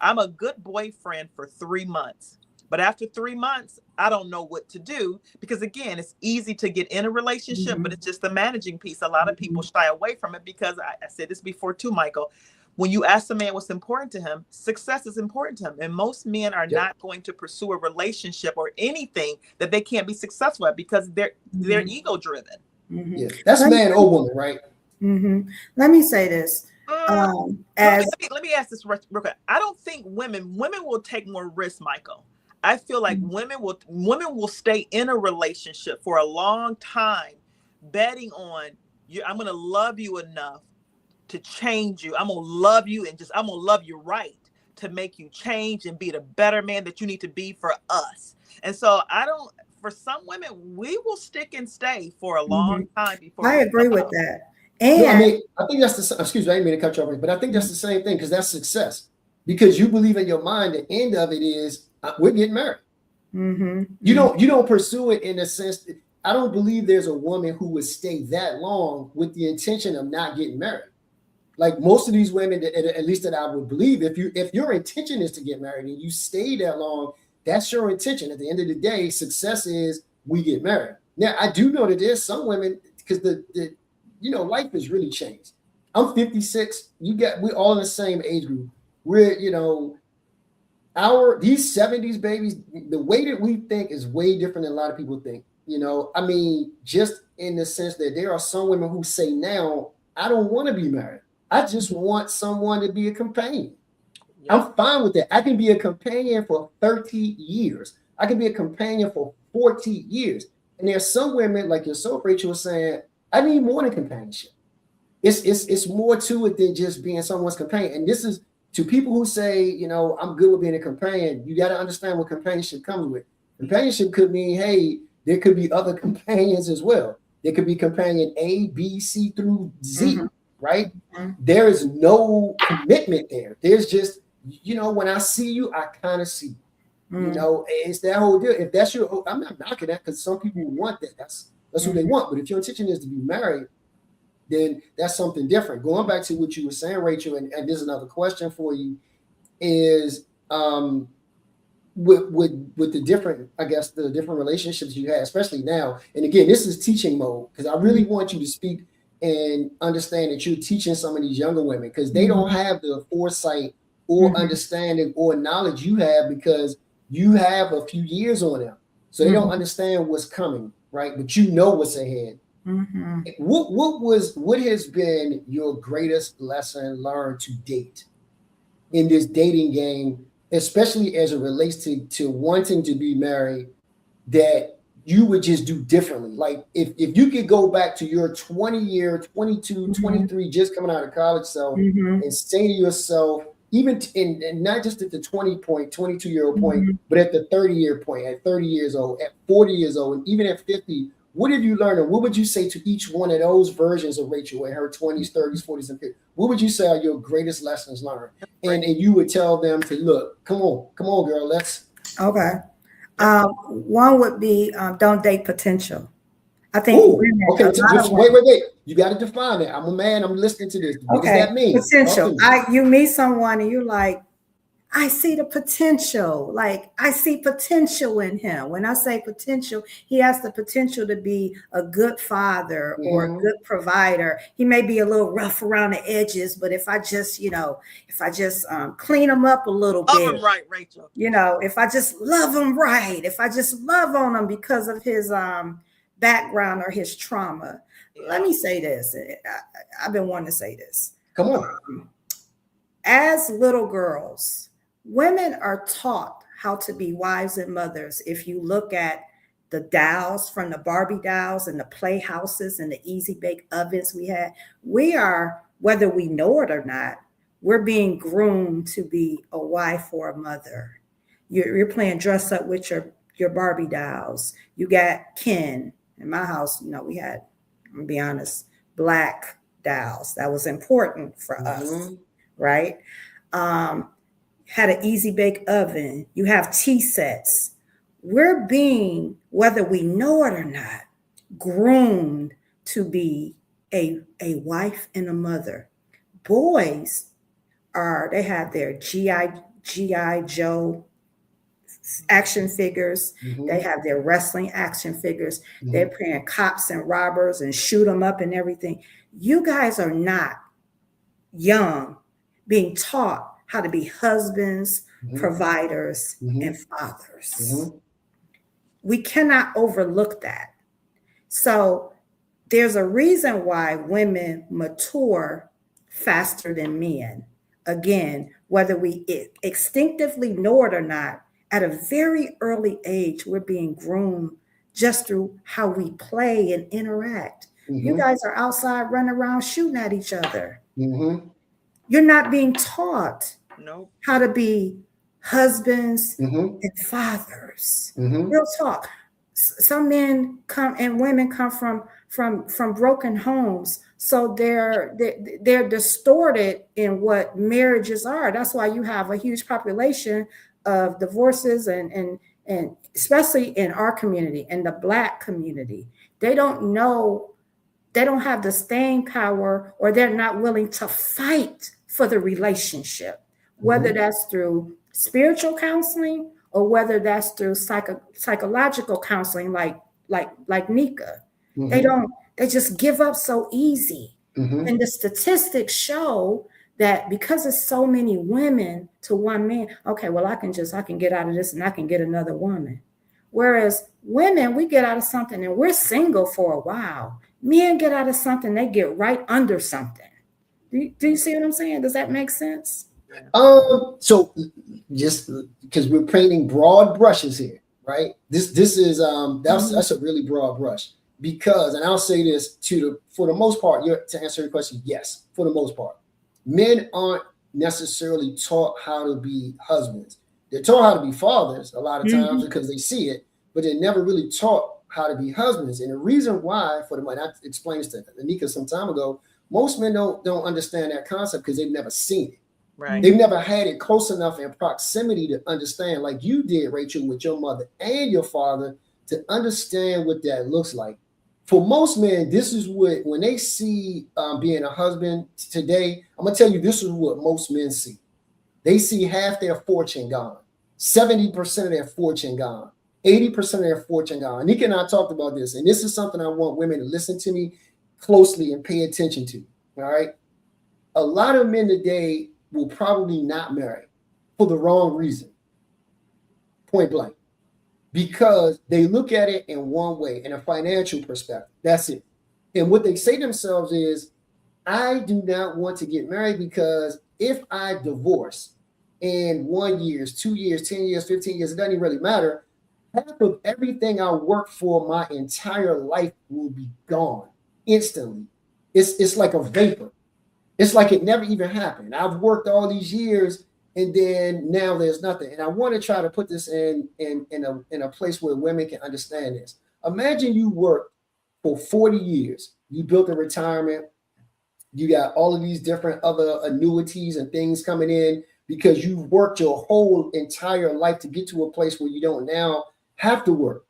I'm a good boyfriend for 3 months. But after 3 months, I don't know what to do because, again, it's easy to get in a relationship, but it's just the managing piece. A lot of people shy away from it because I said this before too, Michael. When you ask a man what's important to him, success is important to him. And most men are not going to pursue a relationship or anything that they can't be successful at because they're ego driven. Yeah. That's man or woman, right? Let me say this. Let me ask this real quick. I don't think women will take more risks, Michael. I feel like women will stay in a relationship for a long time, betting on you. I'm going to love you enough to change you. I'm going to love you and I'm going to love you right to make you change and be the better man that you need to be for us. And so for some women, we will stick and stay for a long time before. I agree with that. And I think that's excuse me, I didn't mean to cut you off, but I think that's the same thing because that's success. Because you believe in your mind, the end of it is we're getting married. You don't pursue it in a sense that I don't believe there's a woman who would stay that long with the intention of not getting married. Like most of these women, at least that I would believe, if your intention is to get married and you stay that long, that's your intention. At the end of the day, success is we get married. Now, I do know that there's some women because life has really changed. I'm 56. We're all in the same age group. We're, these 70s babies, the way that we think is way different than a lot of people think. I mean, just in the sense that there are some women who say now, I don't want to be married. I just want someone to be a companion. Yep. I'm fine with that. I can be a companion for 30 years. I can be a companion for 40 years. And there's some women, like yourself, Rachel, was saying, I need more than companionship. It's more to it than just being someone's companion. And this is to people who say, I'm good with being a companion. You got to understand what companionship comes with. Companionship could mean, hey, there could be other companions as well. There could be companion A, B, C through Z, mm-hmm. right? Mm-hmm. There is no commitment there. There's just, when I see you, I kind of see you. Mm-hmm. It's that whole deal. If that's I'm not knocking that because some people want that. That's mm-hmm. who they want. But if your intention is to be married, then that's something different. Going back to what you were saying, Rachel, and there's another question for you, is with the different, I guess, the different relationships you have, especially now. And again, this is teaching mode because I really want you to speak and understand that you're teaching some of these younger women because they don't have the foresight or understanding or knowledge you have because you have a few years on them. So they don't understand what's coming, right? But you know what's ahead. Mm-hmm. What has been your greatest lesson learned to date in this dating game, especially as it relates to wanting to be married, that you would just do differently? Like if you could go back to your 20-year, 22, mm-hmm. 23, just coming out of college self mm-hmm. and say to yourself, even and not just at the 22-year-old point, mm-hmm. but at the 30-year point, at 30 years old, at 40 years old, and even at 50, what have you learned? And what would you say to each one of those versions of Rachel in her 20s, 30s, 40s, and 50s? What would you say are your greatest lessons learned? And you would tell them to look, come on, girl, let's. Okay. One would be don't date potential. I think women, okay, wait. You got to define it. I'm a man. I'm listening to this. What does that mean? Potential. You meet someone and you're like, I see the potential. Like I see potential in him. When I say potential, he has the potential to be a good father mm-hmm. or a good provider. He may be a little rough around the edges, but if I just, clean him up a little bit. Love him right, Rachel. If I just love him right, if I just love on him because of his background or his trauma. Yeah. Let me say this. I've been wanting to say this. Come on. As little girls, women are taught how to be wives and mothers. If you look at the dolls from the Barbie dolls and the playhouses and the easy bake ovens we are, whether we know it or not, we're being groomed to be a wife or a mother. You're playing dress up with your Barbie dolls. You got Ken. In my house, we had, I'm gonna be honest, black dolls. That was important for mm-hmm. us, right? Had an easy bake oven. You have tea sets. We're being, whether we know it or not, groomed to be a wife and a mother. Boys they have their G.I. Joe action figures. Mm-hmm. They have their wrestling action figures. Mm-hmm. They're playing cops and robbers and shoot them up and everything. You guys are not young being taught how to be husbands, mm-hmm. providers, mm-hmm. and fathers. Mm-hmm. We cannot overlook that. So there's a reason why women mature faster than men. Again, whether we instinctively know it or not, at a very early age, we're being groomed just through how we play and interact. Mm-hmm. You guys are outside running around shooting at each other. Mm-hmm. You're not being taught how to be husbands mm-hmm. and fathers. Mm-hmm. Real talk. Some men come and women come from broken homes, so they're distorted in what marriages are. That's why you have a huge population of divorces and especially in our community, in the Black community. They don't have the staying power, or they're not willing to fight for the relationship, whether mm-hmm. that's through spiritual counseling or whether that's through psychological counseling like Nika. Mm-hmm. They just give up so easy. And the statistics show that because of so many women to one man, okay, well, I can get out of this and I can get another woman. Whereas women, we get out of something and we're single for a while. Men get out of something, they get right under something. Do you see what I'm saying? Does that make sense? So just because we're painting broad brushes here, right? This is that's a really broad brush because, and I'll say this for the most part, to answer your question, yes, for the most part, men aren't necessarily taught how to be husbands. They're taught how to be fathers a lot of times because they see it, but they're never really taught how to be husbands. And the reason why, and I explained this to Anika some time ago, most men don't understand that concept because they've never seen it. Right. They've never had it close enough in proximity to understand, like you did, Rachel, with your mother and your father, to understand what that looks like. For most men, this is what, when they see being a husband today, I'm going to tell you, this is what most men see. They see half their fortune gone, 70% of their fortune gone, 80% of their fortune gone. Nika and I talked about this, and this is something I want women to listen to me closely and pay attention to, all right? A lot of men today will probably not marry for the wrong reason, point blank, because they look at it in one way, in a financial perspective. That's it. And what they say to themselves is, I do not want to get married because if I divorce in 1 year, 2 years, 10 years, 15 years, it doesn't even really matter. Half of everything I worked for my entire life will be gone instantly. It's like a vapor. It's like it never even happened. I've worked all these years and then now there's nothing. And I want to try to put this in a place where women can understand this. Imagine you worked for 40 years. You built a retirement. You got all of these different other annuities and things coming in because you've worked your whole entire life to get to a place where you don't now have to work.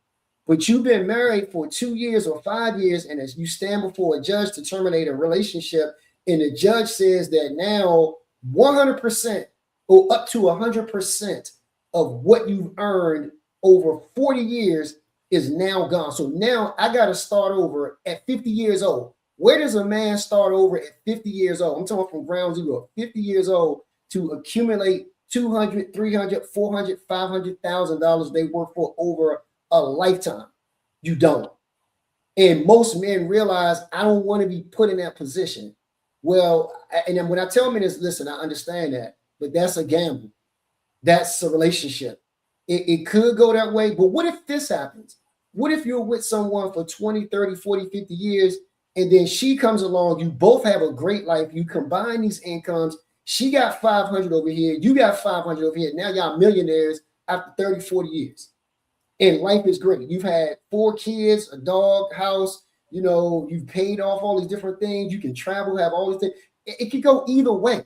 But you've been married for 2 years or 5 years, and as you stand before a judge to terminate a relationship, and the judge says that now 100% or up to 100% of what you've earned over 40 years is now gone. So now I got to start over at 50 years old. Where does a man start over at 50 years old? I'm talking from ground zero, 50 years old, to accumulate $200, $300, $400, $500,000 they work for over a lifetime. You don't. And most men realize, I don't want to be put in that position. Well, and then when I tell men this, listen, I understand that, but that's a gamble. That's a relationship. It could go that way, but what if this happens? What if you're with someone for 20, 30, 40, 50 years, and then she comes along, you both have a great life, you combine these incomes, she got 500 over here, you got 500 over here, now y'all millionaires after 30, 40 years. And life is great. You've had 4 kids, a dog, house, you've paid off all these different things. You can travel, have all these things. It could go either way,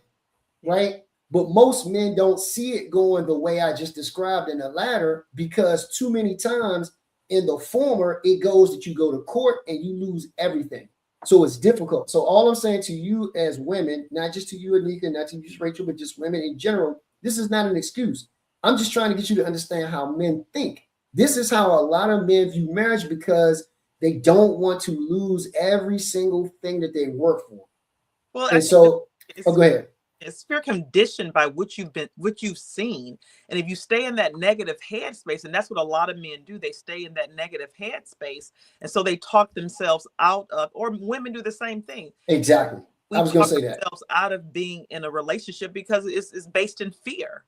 right? But most men don't see it going the way I just described in the latter, because too many times in the former, it goes that you go to court and you lose everything. So it's difficult. So all I'm saying to you as women, not just to you, Anika, not to you, Rachel, but just women in general, this is not an excuse. I'm just trying to get you to understand how men think. This is how a lot of men view marriage, because they don't want to lose every single thing that they work for. Well, and so, go ahead. It's you're conditioned by what you've seen. And if you stay in that negative headspace, and that's what a lot of men do, they stay in that negative headspace. And so they talk themselves out of, or women do the same thing. Exactly. I was going to say that. Themselves out of being in a relationship because it's based in fear.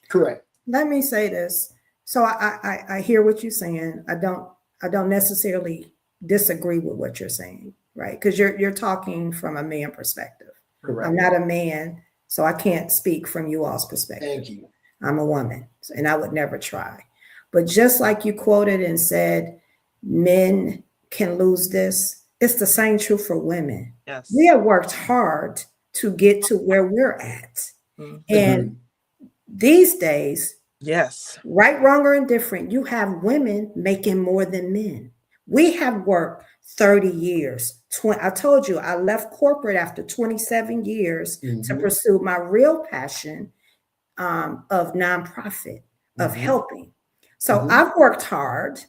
Correct. Let me say this. So I hear what you're saying. I don't necessarily disagree with what you're saying, right? Because you're talking from a man perspective. Correct. I'm not a man, so I can't speak from you all's perspective. Thank you. I'm a woman, and I would never try. But just like you quoted and said, men can lose this, it's the same truth for women. Yes. We have worked hard to get to where we're at. Mm-hmm. And these days, yes, right, wrong, or indifferent, you have women making more than men. We have worked 30 years. I told you, I left corporate after 27 years to pursue my real passion of nonprofit, of helping. So I've worked hard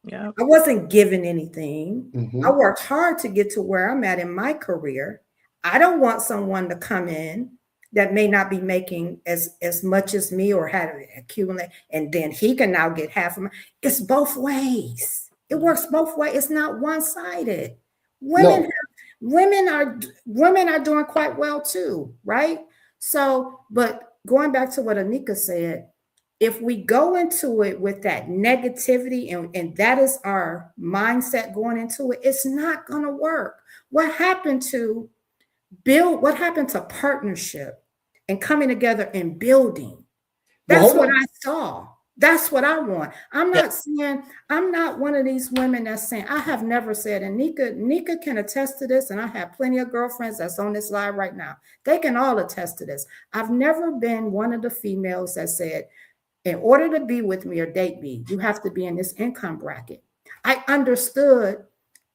Yeah. I wasn't given anything. Mm-hmm. I worked hard to get to where I'm at in my career. I don't want someone to come in that may not be making as much as me or had to accumulate, and then he can now get half of my. It's both ways. It works both ways. It's not one-sided. Women, No. women are doing quite well too, right? So, but going back to what Anika said, if we go into it with that negativity and that is our mindset going into it, it's not going to work. What happened to what happened to partnership and coming together and building? Well, That's hold what on. I saw. That's what I want. I'm Yeah. not saying, I'm not one of these women that's saying, I have never said, and Nika can attest to this, and I have plenty of girlfriends that's on this live right now. They can all attest to this. I've never been one of the females that said, in order to be with me or date me, you have to be in this income bracket. I understood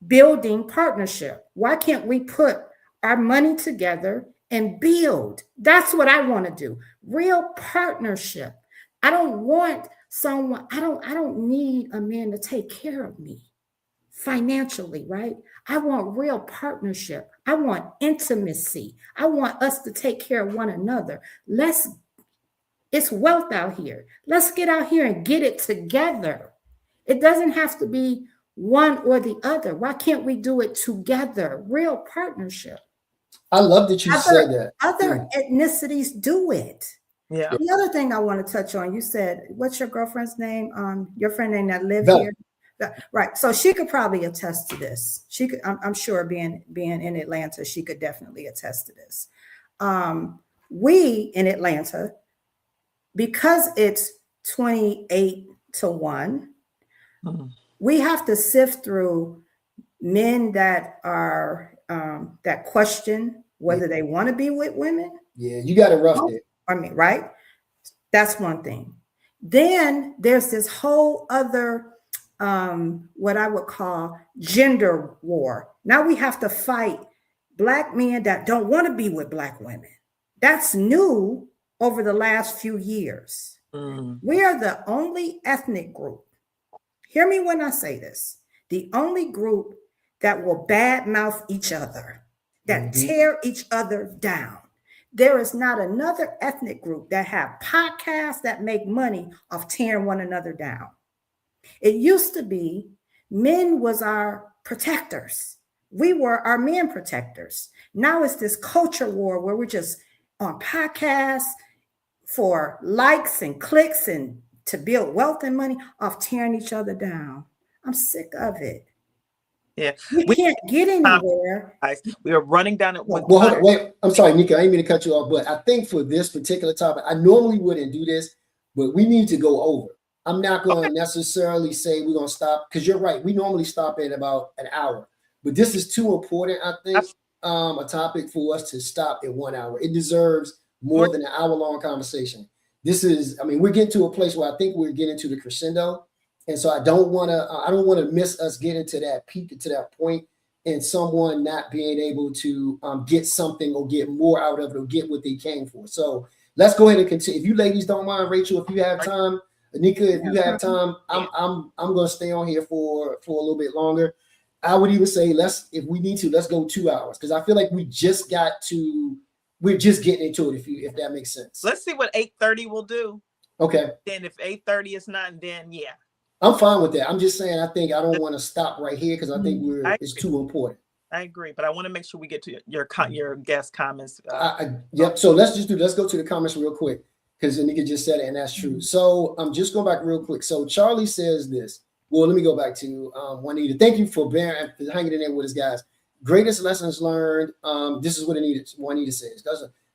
building partnership. Why can't we put our money together and build? That's what I want to do. Real partnership. I don't want someone, I don't need a man to take care of me financially, right? I want real partnership. I want intimacy. I want us to take care of one another. It's wealth out here. Let's get out here and get it together. It doesn't have to be one or the other. Why can't we do it together? Real partnership. I love that you said that. Other ethnicities do it. Yeah. The other thing I want to touch on, you said, what's your girlfriend's name? Your friend name that lived Val. here. Right. So she could probably attest to this. She could, I'm sure being in Atlanta, she could definitely attest to this. We in Atlanta, because it's 28-1, we have to sift through men that are that question whether they want to be with women. Yeah, you got it rough there. I mean, right? That's one thing. Then there's this whole other what I would call gender war. Now we have to fight Black men that don't want to be with Black women. That's new over the last few years. We are the only ethnic group. Hear me when I say this. The only group that will badmouth each other, that tear each other down. There is not another ethnic group that have podcasts that make money off tearing one another down. It used to be men was our protectors. We were our men protectors. Now it's this culture war where we're just on podcasts for likes and clicks and to build wealth and money off tearing each other down. I'm sick of it. Yeah. We can't get anywhere. We are running down it with. Well, hold on, wait. I'm sorry, Nika. I didn't mean to cut you off, but I think for this particular topic, I normally wouldn't do this, but we need to go over. I'm not going to necessarily say we're going to stop because you're right. We normally stop at about an hour, but this is too important, I think, a topic for us to stop at 1 hour. It deserves more than an hour-long conversation. This is, I mean, we're getting to a place where I think we're getting to the crescendo. And so I don't want to miss us getting to that peak, to that point, and someone not being able to get something or get more out of it or get what they came for. So let's go ahead and continue. If you ladies don't mind, Rachel, if you have time, Anika, if you have time, I'm going to stay on here for a little bit longer. I would even say if we need to, let's go 2 hours because I feel like we're just getting into it. If that makes sense. Let's see what 8:30 will do. Okay. Then if 8:30 is not, then yeah. I'm fine with that. I'm just saying, I don't want to stop right here because I think it's too important. I agree, but I want to make sure we get to your guest comments. Yep. So let's go to the comments real quick because Anika just said it, and that's true. So I'm just going back real quick. So Charlie says this. Well, let me go back to Juanita. Thank you for hanging in there with us, guys. Greatest lessons learned. This is what Juanita says.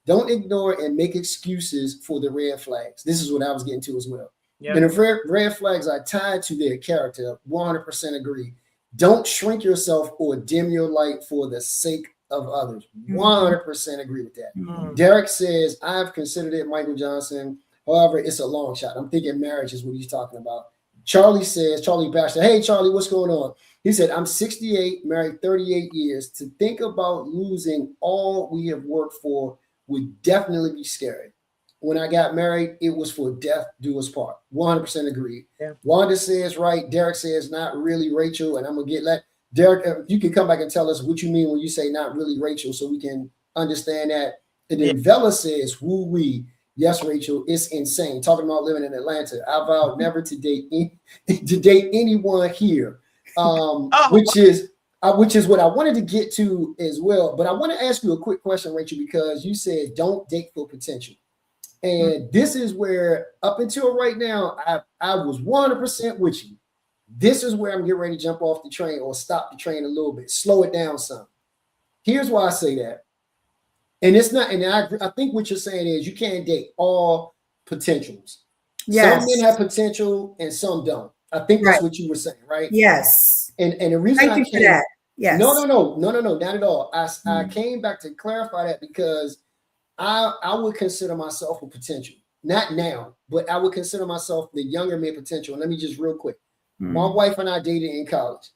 Don't ignore and make excuses for the red flags. This is what I was getting to as well. Yep. And if red flags are tied to their character, 100% agree. Don't shrink yourself or dim your light for the sake of others. 100% agree with that. Derek says, I've considered it, Michael Johnson. However, it's a long shot. I'm thinking marriage is what he's talking about. Charlie says, Charlie Baxter, hey, Charlie, what's going on? He said, I'm 68, married 38 years. To think about losing all we have worked for would definitely be scary. when I got married, it was for death do us part. 100% agreed. Yeah. Wanda says right. Derek says not really, Rachel. And I'm going to let Derek, you can come back and tell us what you mean when you say not really, Rachel, so we can understand that. And then Vella says, woo wee. Yes, Rachel, it's insane. Talking about living in Atlanta. I vowed never to date anyone here, which is what I wanted to get to as well. But I want to ask you a quick question, Rachel, because you said don't date for potential. And this is where, up until right now, I was 100% with you. This is where I'm getting ready to jump off the train or stop the train a little bit, slow it down some. Here's why I say that. And it's not, and I think what you're saying is you can't date all potentials. Yes. Some men have potential and some don't. I think that's what you were saying, right? Yes. And the reason Thank you for that. Yes. No, not at all. I came back to clarify that because I would consider myself a potential. Not now, but I would consider myself the younger man potential. And let me just real quick. My wife and I dated in college.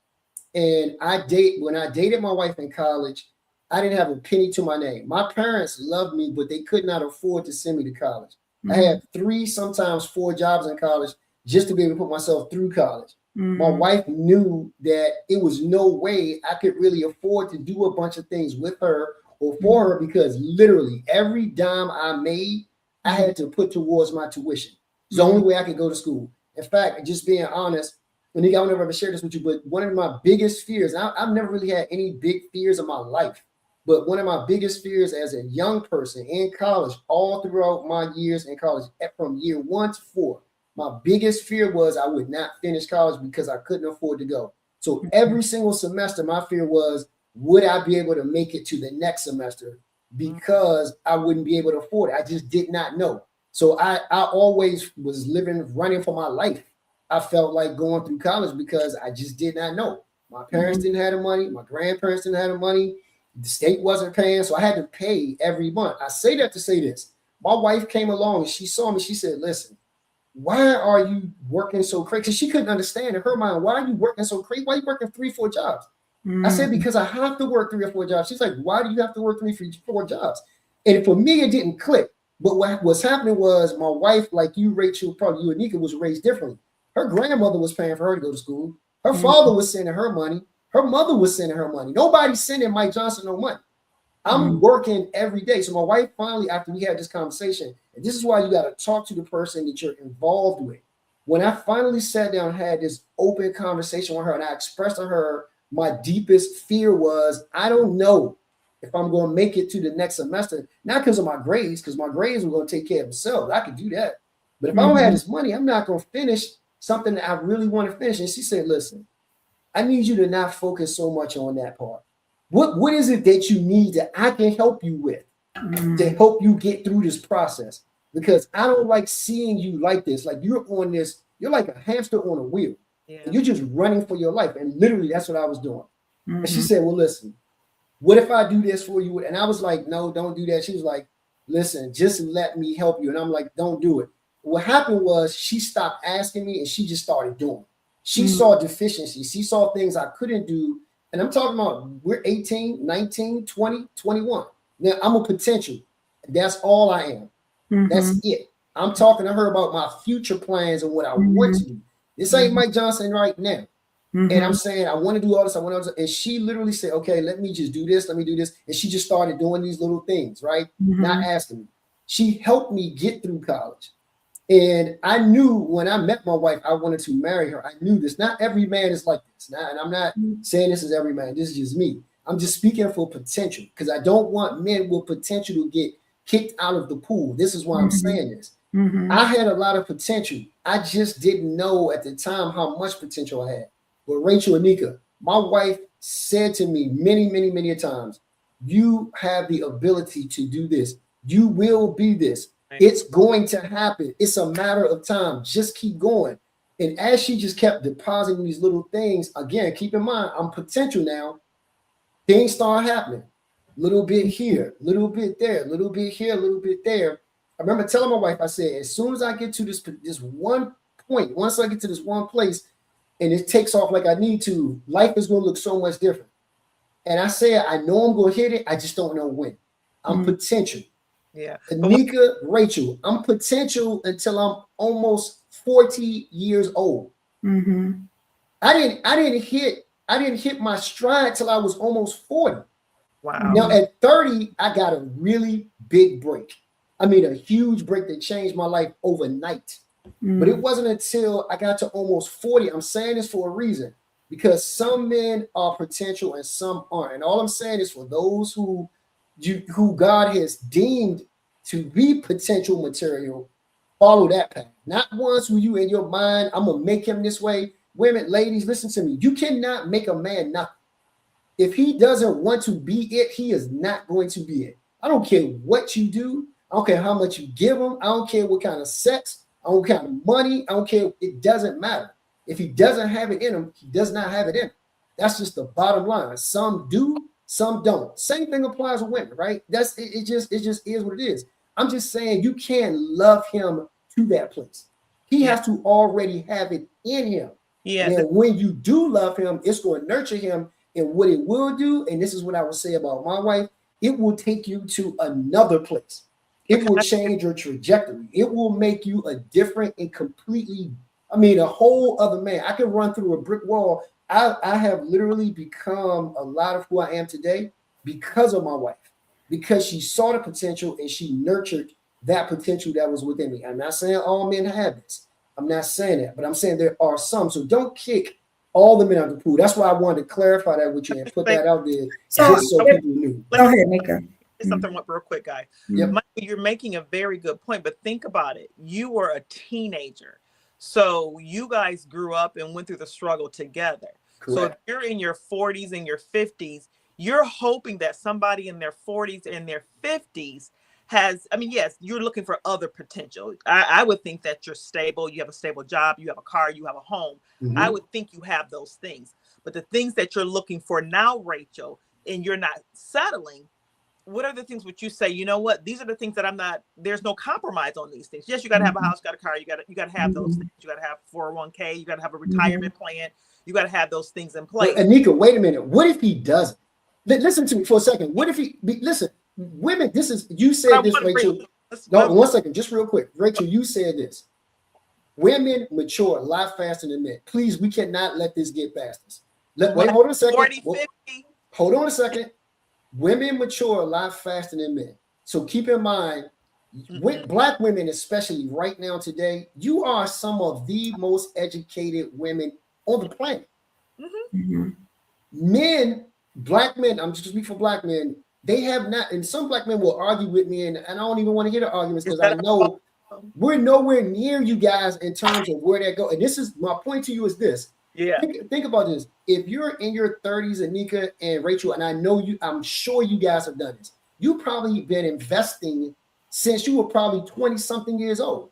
And when I dated my wife in college, I didn't have a penny to my name. My parents loved me, but they could not afford to send me to college. I had 3, sometimes 4 jobs in college just to be able to put myself through college. My wife knew that it was no way I could really afford to do a bunch of things with her or for her, because literally every dime I made, I had to put towards my tuition. It's the only way I could go to school. In fact, just being honest, and I would never share this with you, but one of my biggest fears, I've never really had any big fears in my life, but one of my biggest fears as a young person in college, all throughout my years in college, from year 1 to 4, my biggest fear was I would not finish college because I couldn't afford to go. So every single semester, my fear was, would I be able to make it to the next semester? Because I wouldn't be able to afford it. I just did not know. So I always was running for my life. I felt like going through college because I just did not know. My parents didn't have the money. My grandparents didn't have the money. The state wasn't paying. So I had to pay every month. I say that to say this. My wife came along and she saw me. She said, listen, why are you working so crazy? Because she couldn't understand in her mind, why are you working so crazy? Why are you working 3-4 jobs? I said, because I have to work 3 or 4 jobs. She's like, why do you have to work 3-4 jobs? And for me, it didn't click. But what was happening was my wife, like you, Rachel, probably you, Anika, was raised differently. Her grandmother was paying for her to go to school. Her father was sending her money. Her mother was sending her money. Nobody's sending Mike Johnson no money. I'm working every day. So my wife finally, after we had this conversation, and this is why you got to talk to the person that you're involved with. When I finally sat down and had this open conversation with her, and I expressed to her my deepest fear was, I don't know if I'm going to make it to the next semester, not because of my grades, because my grades were going to take care of themselves. I could do that. But if I don't have this money, I'm not going to finish something that I really want to finish. And she said, listen, I need you to not focus so much on that part. What is it that you need that I can help you with to help you get through this process? Because I don't like seeing you like this. Like you're like a hamster on a wheel. Yeah. And you're just running for your life. And literally that's what I was doing. And she said, well, listen, what if I do this for you? And I was like, no, don't do that. She was like, listen, just let me help you. And I'm like, don't do it. What happened was she stopped asking me and she just started doing. She saw deficiencies. She saw things I couldn't do. And I'm talking about we're 18, 19, 20, 21. Now I'm a potential. That's all I am. That's it. I'm talking to her about my future plans and what I want to do. This ain't Mike Johnson right now. And I'm saying, I want to do all this. I want to. And she literally said, okay, let me just do this. Let me do this. And she just started doing these little things, right? Not asking me. She helped me get through college. And I knew when I met my wife, I wanted to marry her. I knew this. Not every man is like this. Now, and I'm not saying this is every man. This is just me. I'm just speaking for potential because I don't want men with potential to get kicked out of the pool. This is why I'm saying this. I had a lot of potential. I just didn't know at the time how much potential I had. But Rachel, Anika, my wife said to me many times, you have the ability to do this. You will be this. It's going to happen. It's a matter of time. Just keep going. And as she just kept depositing these little things, again, keep in mind, I'm potential now. Things start happening. Little bit here, little bit there, little bit here, little bit there. I remember telling my wife, I said, as soon as I get to this one point, once I get to this one place and it takes off like I need to, life is going to look so much different. And I said, I know I'm going to hit it. I just don't know when. I'm potential. Yeah. Anika, Rachel, I'm potential until I'm almost 40 years old. Mm-hmm. I didn't hit my stride till I was almost 40. Wow. Now at 30, I got a really big break. I mean, a huge break that changed my life overnight. But it wasn't until I got to almost 40. I'm saying this for a reason, because some men are potential and some aren't. And all I'm saying is for those who God has deemed to be potential material, follow that path. Not ones who you in your mind, I'm gonna make him this way. Women, ladies, listen to me. You cannot make a man nothing. If he doesn't want to be it, he is not going to be it. I don't care what you do. I don't care how much you give him. I don't care what kind of sex. I don't care kind of money. I don't care. It doesn't matter. If he doesn't have it in him, he does not have it in him. That's just the bottom line. Some do, some don't. Same thing applies with women, right? That's it. It just is what it is. I'm just saying you can't love him to that place. He has to already have it in him. Yeah. And then when you do love him, it's going to nurture him. And what it will do, and this is what I would say about my wife, it will take you to another place. It will change your trajectory. It will make you a different and completely, I mean, a whole other man. I can run through a brick wall. I have literally become a lot of who I am today because of my wife, because she saw the potential and she nurtured that potential that was within me. I'm not saying all men have this. I'm not saying that, but I'm saying there are some. So don't kick all the men out the pool. That's why I wanted to clarify that with you and put that out there just so people knew. Go ahead, Nika. Something real quick, guy. Yep. Michael, you're making a very good point, but think about it. You were a teenager. So you guys grew up and went through the struggle together. Correct. So if you're in your 40s and your 50s, you're hoping that somebody in their 40s and their 50s has, I mean, yes, you're looking for other potential. I would think that you're stable, you have a stable job, you have a car, you have a home. Mm-hmm. I would think you have those things. But the things that you're looking for now, Rachel, and you're not settling, what are the things which you say, you know what, these are the things that I'm not, there's no compromise on these things. Yes, you got to have a house, you got a car, you got to have those things. You got to have 401k, you got to have a retirement plan. You got to have those things in place. Well, Anika, wait a minute. What if he doesn't? Listen to me for a second. What if listen, women, this is, you said this, Rachel. No, 1 second, just real quick. Rachel, you said this. Women mature a lot faster than men. Please, we cannot let this get past us. Hold on a second. 40, 50. Hold on a second. Women mature a lot faster than men. So keep in mind, with Black women, especially right now today, you are some of the most educated women on the planet. Men, Black men, I'm just speaking for Black men, they have not, and some Black men will argue with me, and I don't even want to hear the arguments because I know we're nowhere near you guys in terms of where they go. And this is my point to you is this. Yeah. Think about this. If you're in your 30s, Anika and Rachel, and I know you, I'm sure you guys have done this. You've probably been investing since you were probably 20 something years old.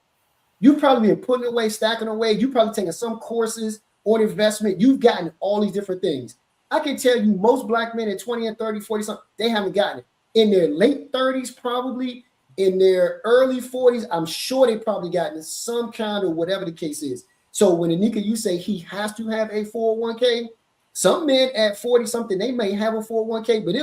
You've probably been putting away, stacking away. You've probably taken some courses on investment. You've gotten all these different things. I can tell you most Black men at 20 and 30, 40 something, they haven't gotten it. In their late 30s, probably in their early 40s, I'm sure they probably gotten some kind of whatever the case is. So when Anika, you say he has to have a 401k, some men at 40 something, they may have a 401k, but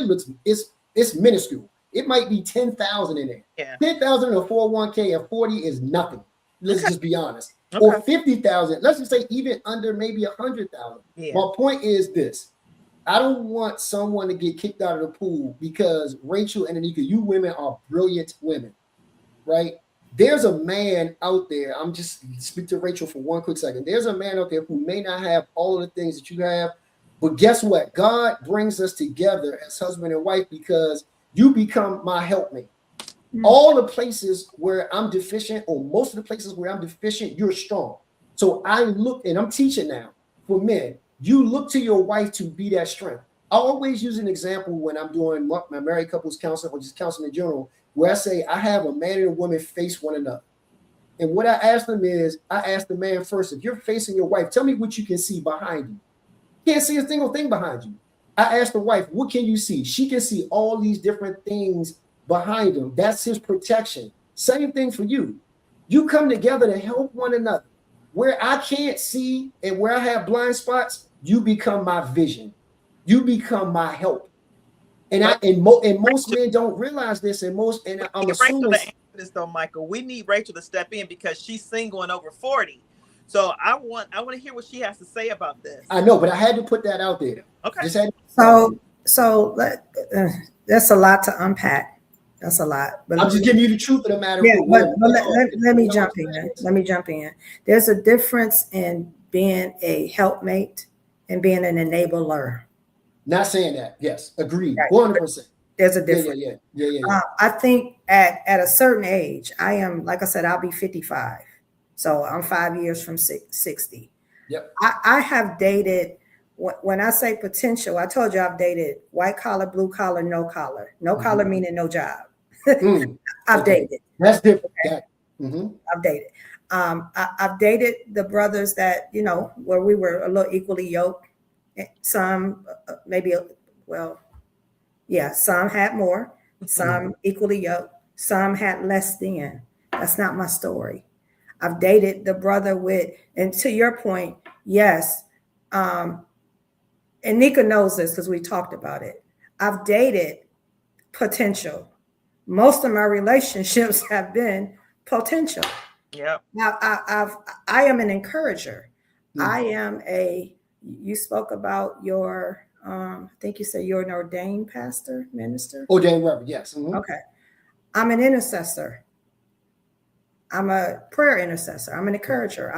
it's minuscule. It might be 10,000 in there. Yeah. 10,000 in a 401k at 40 is nothing. Let's just be honest. Or 50,000. Let's just say even under maybe 100,000. Yeah. My point is this. I don't want someone to get kicked out of the pool because Rachel and Anika, you women are brilliant women, right? There's a man out there. I'm just speak to Rachel for 1 quick second. There's a man out there who may not have all of the things that you have, but guess what? God brings us together as husband and wife because you become my helpmate. All the places where I'm deficient, or most of the places where I'm deficient, you're strong. So I look, and I'm teaching now for men. You look to your wife to be that strength. I always use an example when I'm doing my married couples counseling or just counseling in general, where I say I have a man and a woman face one another. And what I ask them is, I ask the man first, if you're facing your wife, tell me what you can see behind you. You can't see a single thing behind you. I ask the wife, what can you see? She can see all these different things behind him. That's his protection. Same thing for you. You come together to help one another. Where I can't see and where I have blind spots, you become my vision. You become my help. And most men don't realize this, and I'm assuming. Rachel to answer this though, Michael. We need Rachel to step in because she's single and over 40. So I want to hear what she has to say about this. I know, but I had to put that out there. Okay. So that's a lot to unpack. That's a lot. But I'm just giving you the truth of the matter. Yeah, but let me jump in. Let me jump in. There's a difference in being a helpmate and being an enabler. Not saying that. Yes, agreed. 100%. There's a difference. Yeah. I think at a certain age, I am, like I said, I'll be 55. So I'm 5 years from 60. Yep. I have dated, when I say potential, I told you I've dated white collar, blue collar, no collar. No collar meaning no job. I've dated. That's different. Okay. I've dated. I've dated the brothers that, where we were a little equally yoked. Some some had more, some equally yoked, some had less than. That's not my story. I've dated the brother with, and to your point, yes, and Nika knows this because we talked about it. I've dated potential. Most of my relationships have been potential. Yeah. Now I am an encourager. I am you spoke about your, I think you said you're an ordained pastor, minister? Ordained reverend, yes. Okay. I'm an intercessor. I'm a prayer intercessor. I'm an encourager.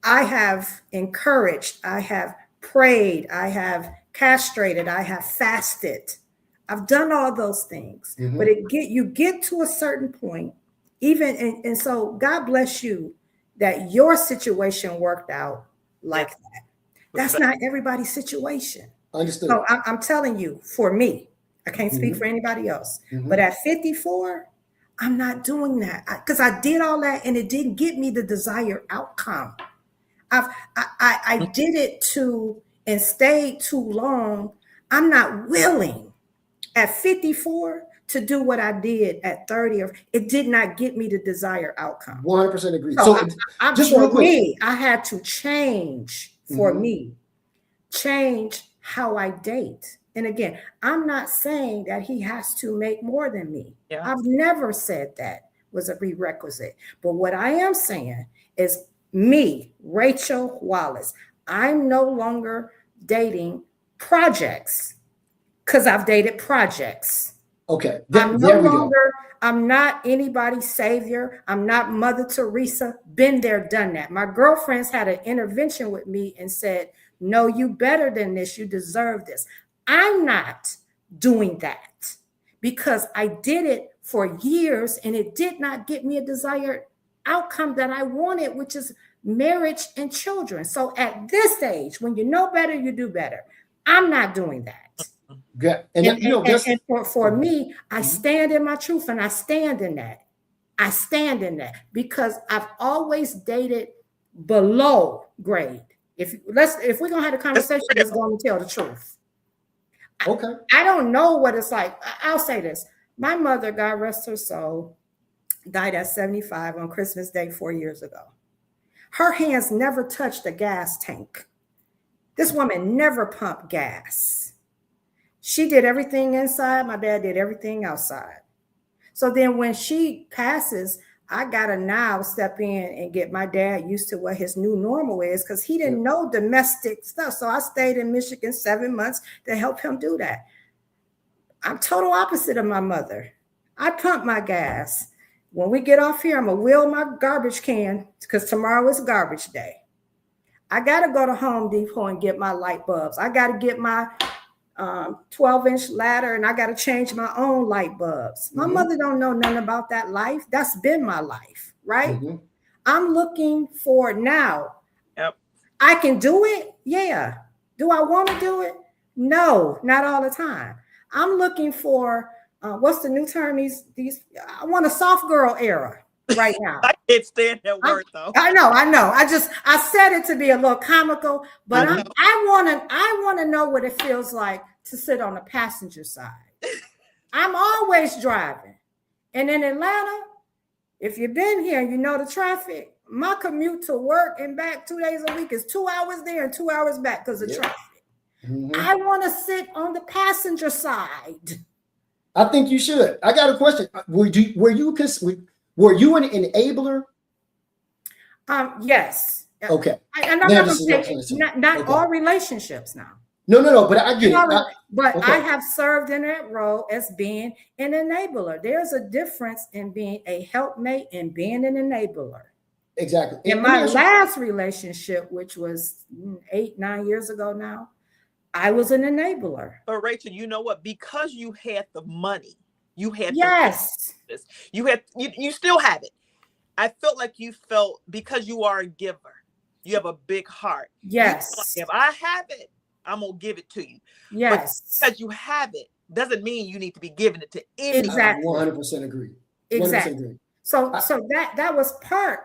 I have encouraged. I have prayed. I have castrated. I have fasted. I've done all those things. But you get to a certain point, and so God bless you that your situation worked out like that. That's not everybody's situation. Understood. So I'm telling you, for me, I can't speak for anybody else. But at 54, I'm not doing that because I did all that and it didn't get me the desired outcome. I did it and stayed too long. I'm not willing at 54 to do what I did at 30. It did not get me the desired outcome. 100% agree. So just real quick, I had to change for me, change how I date. And again, I'm not saying that he has to make more than me. Yeah. I've never said that was a prerequisite. But what I am saying is me, Rachel Wallace, I'm no longer dating projects because I've dated projects. Okay. I'm not anybody's savior. I'm not Mother Teresa. Been there, done that. My girlfriends had an intervention with me and said, no, you better than this. You deserve this. I'm not doing that because I did it for years and it did not get me a desired outcome that I wanted, which is marriage and children. So at this age, when you know better, you do better. I'm not doing that. Yeah. And for me, I stand in my truth and I stand in that. I stand in that because I've always dated below grade. If we're gonna have a conversation, let's go and tell the truth. Okay. I don't know what it's like. I'll say this. My mother, God rest her soul, died at 75 on Christmas Day 4 years ago. Her hands never touched a gas tank. This woman never pumped gas. She did everything inside. My dad did everything outside. So then when she passes, I got to now step in and get my dad used to what his new normal is because he didn't know domestic stuff. So I stayed in Michigan 7 months to help him do that. I'm total opposite of my mother. I pump my gas. When we get off here, I'm going to wheel my garbage can because tomorrow is garbage day. I got to go to Home Depot and get my light bulbs. I got to get my 12-inch ladder and I got to change my own light bulbs. My mother don't know nothing about that life. That's been my life, right? I'm looking for now. Yep. I can do it. Yeah. Do I want to do it? No, not all the time. I'm looking for what's the new term? I want a soft girl era right now. I can't stand that word though. I know. I said it to be a little comical, but I want to know what it feels like to sit on the passenger side. I'm always driving. And in Atlanta, if you've been here, you know the traffic. My commute to work and back 2 days a week is 2 hours there and 2 hours back because of traffic. I want to sit on the passenger side. I think you should. I got a question. Were you an enabler? Yes. Okay. And I'm Now not this going is to what I'm take trying to say. not Okay. all relationships now. No. But I get it. But Okay. I have served in that role as being an enabler. There's a difference in being a helpmate and being an enabler. Exactly. In my last relationship, which was 8-9 years ago now, I was an enabler. But Rachel, you know what? Because you had the money, you had yes, you still have it. I felt like you felt because you are a giver, you have a big heart. Yes. If I have it, I'm gonna give it to you. Yes. But because you have it doesn't mean you need to be giving it to anybody. Exactly. 100% agree. 100% exactly. agree. So that was part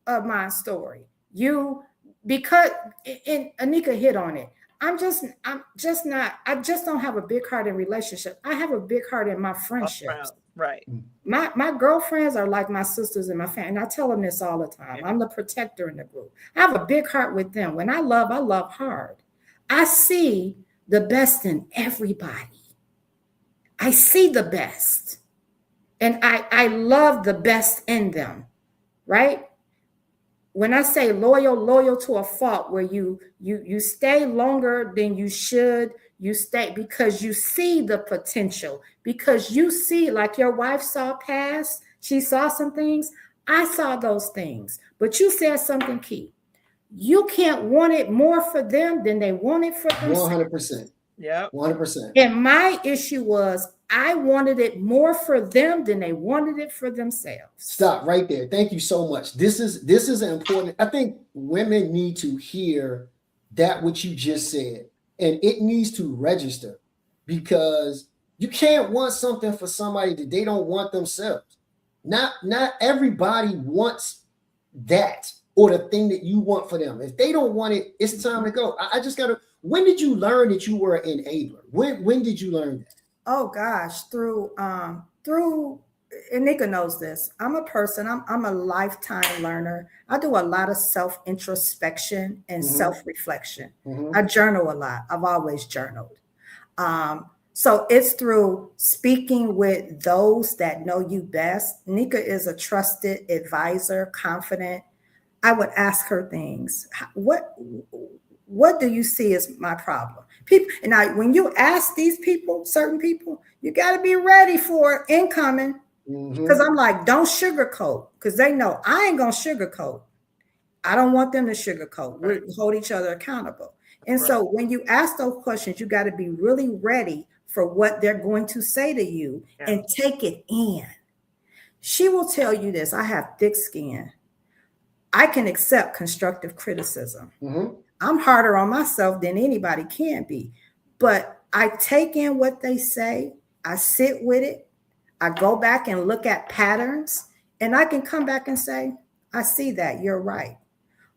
of my story. Because Anika hit on it. I just don't have a big heart in relationship. I have a big heart in my friendships. Right. My girlfriends are like my sisters in my family. And I tell them this all the time. I'm the protector in the group. I have a big heart with them. When I love hard. I see the best in everybody. I see the best. And I love the best in them, right? When I say loyal to a fault, where you stay longer than you should, you stay because you see the potential, because you see, like your wife saw past, she saw some things, I saw those things, but you said something key. You can't want it more for them than they want it for themselves. 100%. Yeah. 100%. And my issue was I wanted it more for them than they wanted it for themselves. Stop right there. Thank you so much. This is important. I think women need to hear that what you just said, and it needs to register, because you can't want something for somebody that they don't want themselves. Not everybody wants that or the thing that you want for them. If they don't want it, it's time to go. I just gotta. When did you learn that you were an enabler? When did you learn that? Oh gosh, through and Nika knows this. I'm a person, I'm a lifetime learner. I do a lot of self-introspection and self-reflection. I journal a lot. I've always journaled. So it's through speaking with those that know you best. Nika is a trusted advisor, confident. I would ask her things. What do you see as my problem? People, and when you ask these people, certain people, you got to be ready for incoming. Because I'm like, don't sugarcoat, because they know I ain't gonna sugarcoat. I don't want them to sugarcoat. We hold each other accountable. And so when you ask those questions, you got to be really ready for what they're going to say to you and take it in. She will tell you this. I have thick skin. I can accept constructive criticism. I'm harder on myself than anybody can be, but I take in what they say. I sit with it. I go back and look at patterns, and I can come back and say, I see that, you're right.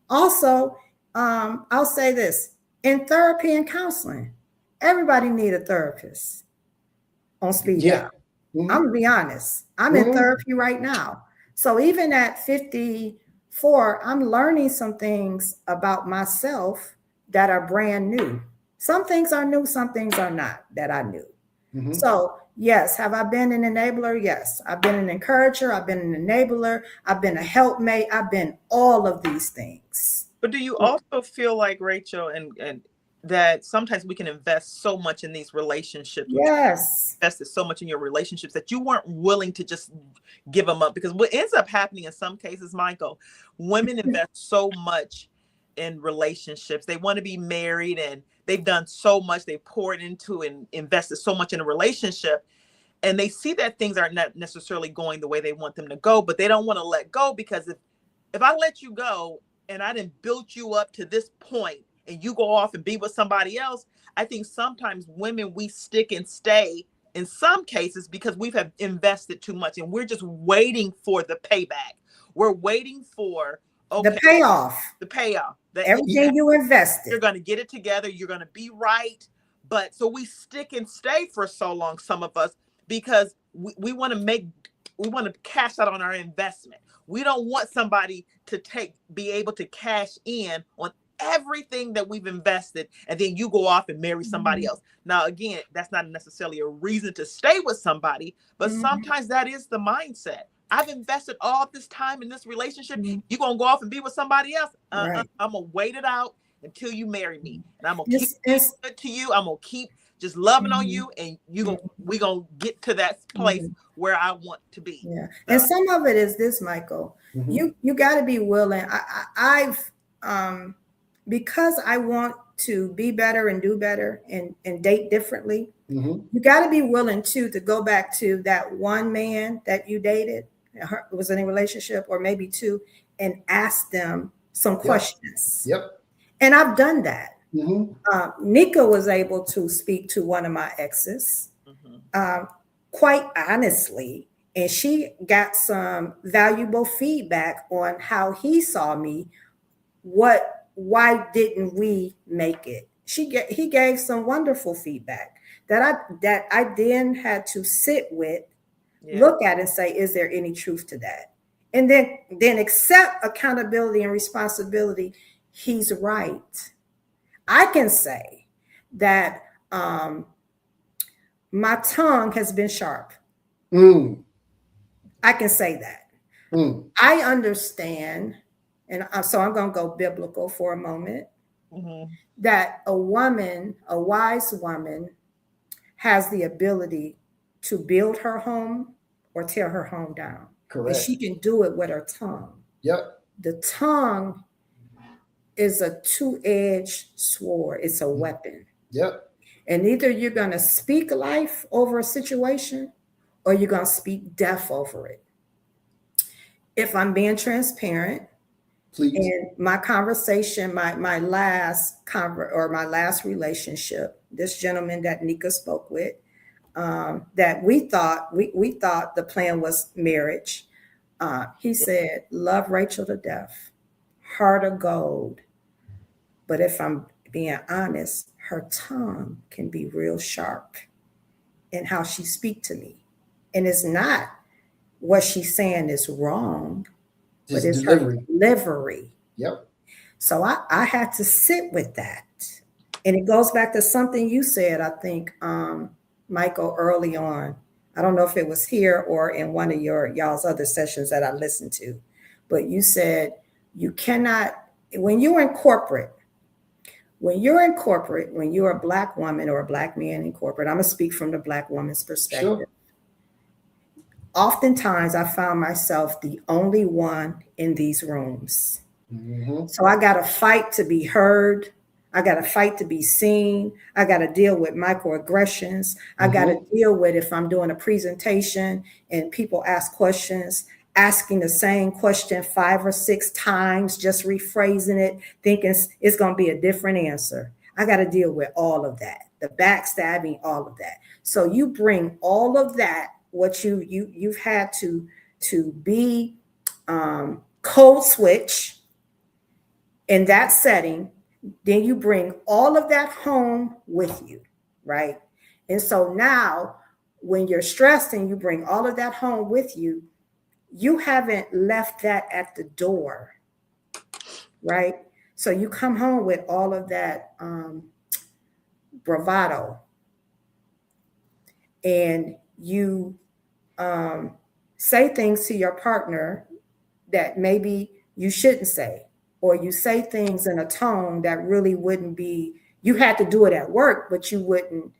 Also, I'll say this, in therapy and counseling, everybody need a therapist on speed dial. I'm gonna be honest. I'm in therapy right now. So even at 54, I'm learning some things about myself that are brand new. Some things are new, some things are not that I knew. So yes, have I been an enabler? Yes, I've been an encourager. I've been an enabler. I've been a helpmate. I've been all of these things. But do you also feel like, Rachel, and that sometimes we can invest so much in these relationships? Yes. Invested so much in your relationships that you weren't willing to just give them up. Because what ends up happening in some cases, Michael, women invest so much in relationships. They want to be married, and they've done so much. They poured into and invested so much in a relationship, and they see that things are not necessarily going the way they want them to go, but they don't want to let go, because if I let you go and I didn't build you up to this point and you go off and be with somebody else, I think sometimes women, we stick and stay in some cases because we have invested too much, and we're just waiting for the payback. We're waiting for the payoff. Everything you invested. You're going to get it together. You're going to be right. But so we stick and stay for so long, some of us, because we want to cash out on our investment. We don't want somebody to be able to cash in on everything that we've invested, and then you go off and marry somebody else. Now, again, that's not necessarily a reason to stay with somebody, but sometimes that is the mindset. I've invested all this time in this relationship. You're going to go off and be with somebody else. Right. I'm going to wait it out until you marry me. And I'm going to keep It's good to you. I'm going to keep just loving on you. And we're going to get to that place where I want to be. Yeah. So, and some of it is this, Michael. You got to be willing. I've because I want to be better and do better and date differently. You got to be willing to go back to that one man that you dated, was in a relationship, or maybe two, and ask them some questions. And I've done that. Nika was able to speak to one of my exes quite honestly, and she got some valuable feedback on how he saw me. Why didn't we make it? He gave some wonderful feedback that I then had to sit with, look at and say, is there any truth to that? And then accept accountability and responsibility. He's right. I can say that my tongue has been sharp. I can say that. I understand, and so I'm going to go biblical for a moment, that a wise woman, has the ability to build her home or tear her home down. Correct. And she can do it with her tongue. The tongue is a two-edged sword. It's a weapon. And either you're going to speak life over a situation, or you're going to speak death over it. If I'm being transparent, please. In my conversation, my last relationship, this gentleman that Nika spoke with, that we thought the plan was marriage. He said, love Rachel to death, heart of gold. But if I'm being honest, her tongue can be real sharp in how she speaks to me. And it's not what she's saying is wrong, just but it's delivery. Her delivery. So I had to sit with that. And it goes back to something you said, I think, Michael, early on. I don't know if it was here or in one of y'all's other sessions that I listened to, but you said you cannot, when you're in corporate, when you're a Black woman or a Black man in corporate, I'm going to speak from the Black woman's perspective. Sure. Oftentimes I found myself the only one in these rooms. So I got to fight to be heard. I got to fight to be seen. I got to deal with microaggressions. I got to deal with, if I'm doing a presentation and people ask questions, asking the same question 5 or 6 times, just rephrasing it, thinking it's going to be a different answer. I got to deal with all of that, the backstabbing, all of that. So you bring all of that, what you've had to be code switch in that setting, then you bring all of that home with you, right? And so now when you're stressed and you bring all of that home with you, you haven't left that at the door, right? So you come home with all of that bravado, and you say things to your partner that maybe you shouldn't say, or you say things in a tone that really wouldn't be, you had to do it at work, but you wouldn't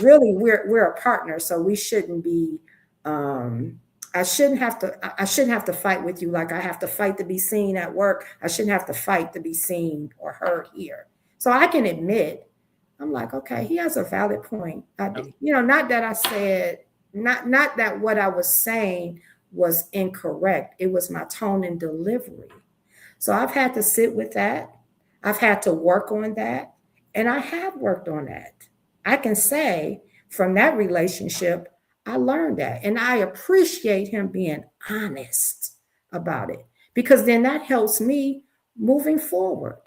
really, we're a partner, so we shouldn't be, I shouldn't have to fight with you like I have to fight to be seen at work. I shouldn't have to fight to be seen or heard here. So I can admit, I'm like, okay, he has a valid point. Not that I said, not that what I was saying was incorrect. It was my tone and delivery. So I've had to sit with that. I've had to work on that. And I have worked on that. I can say from that relationship, I learned that. And I appreciate him being honest about it, because then that helps me moving forward.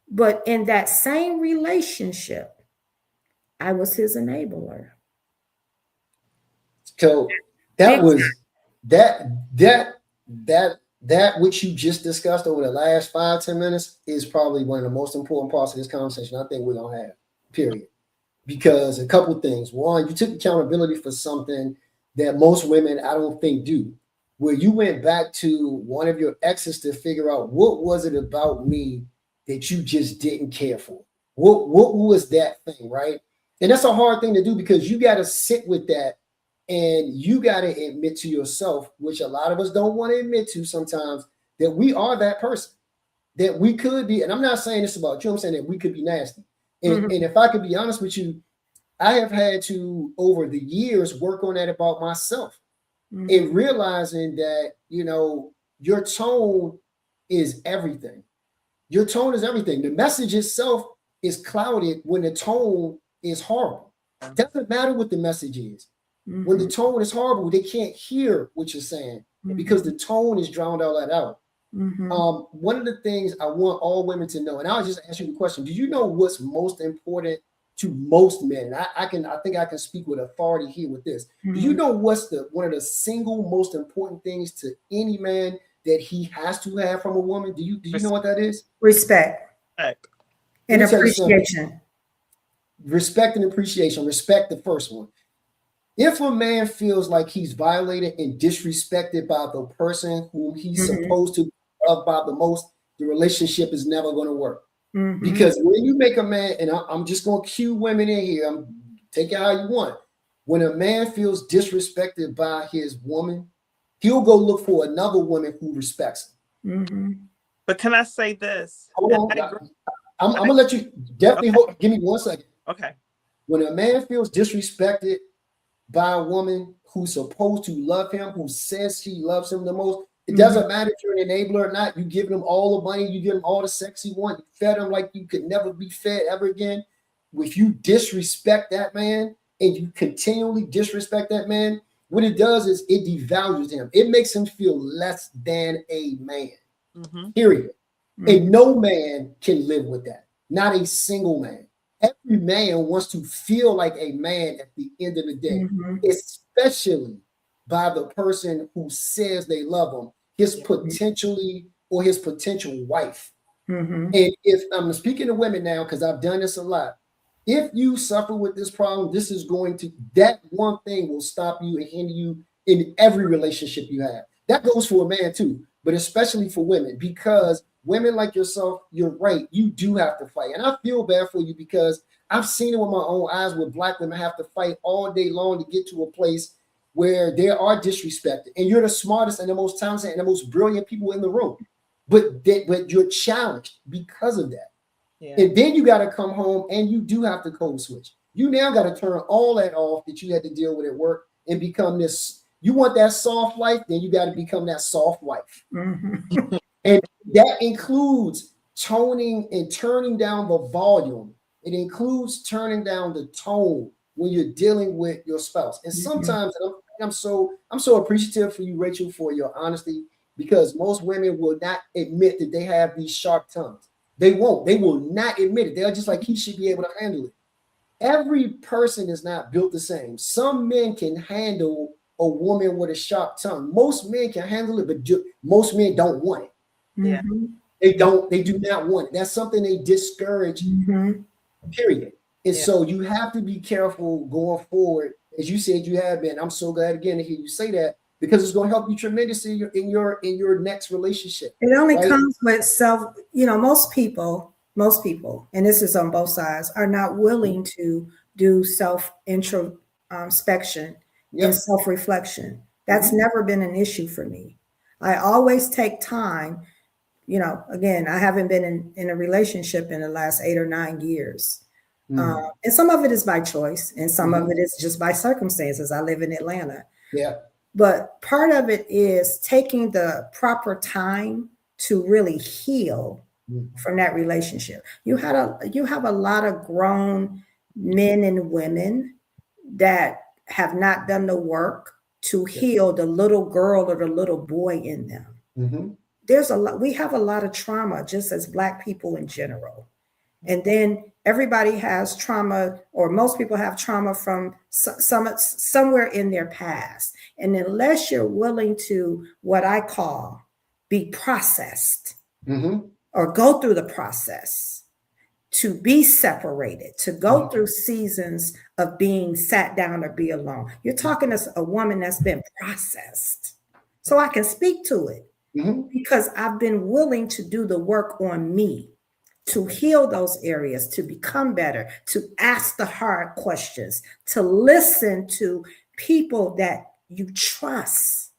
But in that same relationship, I was his enabler. So that was that that which you just discussed over the last 5-10 minutes is probably one of the most important parts of this conversation I think we're going to have, period. Because a couple things. One, you took accountability for something that most women, I don't think, do, where you went back to one of your exes to figure out what was it about me that you just didn't care for. What was that thing, right? And that's a hard thing to do because you got to sit with that and you got to admit to yourself, which a lot of us don't want to admit to sometimes, that we are that person, that we could be. And I'm not saying this about you, I'm saying that we could be nasty. And if I could be honest with you, I have had to, over the years, work on that about myself and realizing that, your tone is everything. Your tone is everything. The message itself is clouded when the tone is horrible. It doesn't matter what the message is. When the tone is horrible, they can't hear what you're saying because the tone is drowned all that out. One of the things I want all women to know, and I'll just ask you the question: do you know what's most important to most men? I think I can speak with authority here with this. Do you know what's one of the single most important things to any man that he has to have from a woman? Do you know what that is? Respect and appreciation. Respect and appreciation. Respect, the first one. If a man feels like he's violated and disrespected by the person whom he's supposed to love by the most, the relationship is never going to work. Because when you make a man, and I'm just going to cue women in here, take it how you want. When a man feels disrespected by his woman, he'll go look for another woman who respects him. But can I say this? Hold on. I'm going to let you definitely give me 1 second. Okay. When a man feels disrespected by a woman who's supposed to love him, who says she loves him the most, it doesn't matter if you're an enabler or not. You give him all the money, you give him all the sex he wants, you fed him like you could never be fed ever again. If you disrespect that man and you continually disrespect that man, what it does is it devalues him. It makes him feel less than a man, period. And no man can live with that. Not a single man. Every man wants to feel like a man at the end of the day, especially by the person who says they love him, his potentially or his potential wife. And if I'm speaking to women now, because I've done this a lot, if you suffer with this problem, that one thing will stop you and hinder you in every relationship you have. That goes for a man too, but especially for women, because women like yourself, you're right, you do have to fight. And I feel bad for you because I've seen it with my own eyes where Black women have to fight all day long to get to a place where they are disrespected. And you're the smartest and the most talented and the most brilliant people in the room. But you're challenged because of that. Yeah. And then you got to come home and you do have to code switch. You now got to turn all that off that you had to deal with at work and become this. You want that soft life, then you got to become that soft wife. And that includes toning and turning down the volume. It includes turning down the tone when you're dealing with your spouse. And sometimes I'm so appreciative for you, Rachel, for your honesty, because most women will not admit that they have these sharp tongues. They won't. They will not admit it. They're just like, he should be able to handle it. Every person is not built the same. Some men can handle a woman with a sharp tongue. Most men can handle it, but most men don't want it. Yeah. They do not want it. That's something they discourage, period. And so you have to be careful going forward. As you said, you have been. I'm so glad again to hear you say that, because it's going to help you tremendously in your next relationship. It only comes with self, most people, and this is on both sides, are not willing to do self-introspection and self-reflection. That's never been an issue for me. I always take time. Again, I haven't been in a relationship in the last 8 or 9 years. And some of it is by choice and some of it is just by circumstances. I live in Atlanta. Yeah. But part of it is taking the proper time to really heal from that relationship. You have a lot of grown men and women that have not done the work to heal the little girl or the little boy in them. We have a lot of trauma just as Black people in general. And then everybody has trauma, or most people have trauma from somewhere in their past. And unless you're willing to, what I call, be processed Mm-hmm. or go through the process, to be separated, to go through seasons of being sat down or be alone. You're talking as a woman that's been processed. So I can speak to it because I've been willing to do the work on me, to heal those areas, to become better, to ask the hard questions, to listen to people that you trust,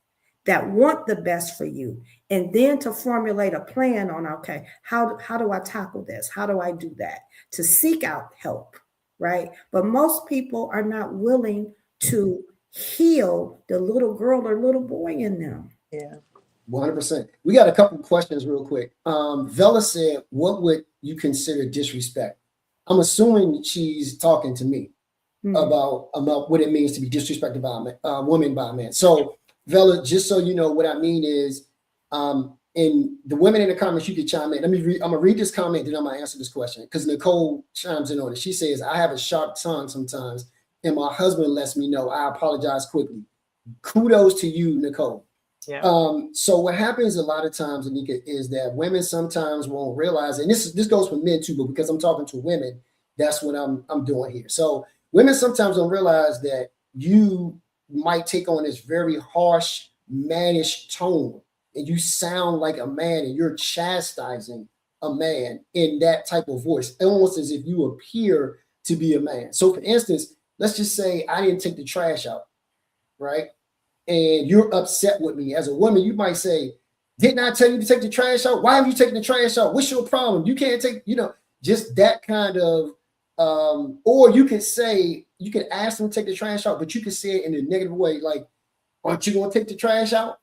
that want the best for you, and then to formulate a plan on, okay, how do I tackle this? How do I do that? To seek out help, right? But most people are not willing to heal the little girl or little boy in them. Yeah. 100%. We got a couple of questions real quick. Vela said, what would you consider disrespect? I'm assuming she's talking to me about what it means to be disrespected by a woman by a man. So Vela, just so you know, what I mean is, in the women in the comments, you can chime in. I'm gonna read this comment, then I'm gonna answer this question because Nicole chimes in on it. She says, I have a sharp tongue sometimes, and my husband lets me know. I apologize quickly. Kudos to you, Nicole. Yeah. So what happens a lot of times, Anika, is that women sometimes won't realize, and this goes for men too, but because I'm talking to women, that's what I'm doing here. So women sometimes don't realize that you might take on this very harsh, mannish tone, and you sound like a man, and you're chastising a man in that type of voice, almost as if you appear to be a man. So for instance, let's just say I didn't take the trash out, right? And you're upset with me. As a woman, you might say, didn't I tell you to take the trash out? Why have you taken the trash out? What's your problem? You can't take, just that kind of, or you could say, you could ask them to take the trash out, but you could say it in a negative way, like, aren't you going to take the trash out?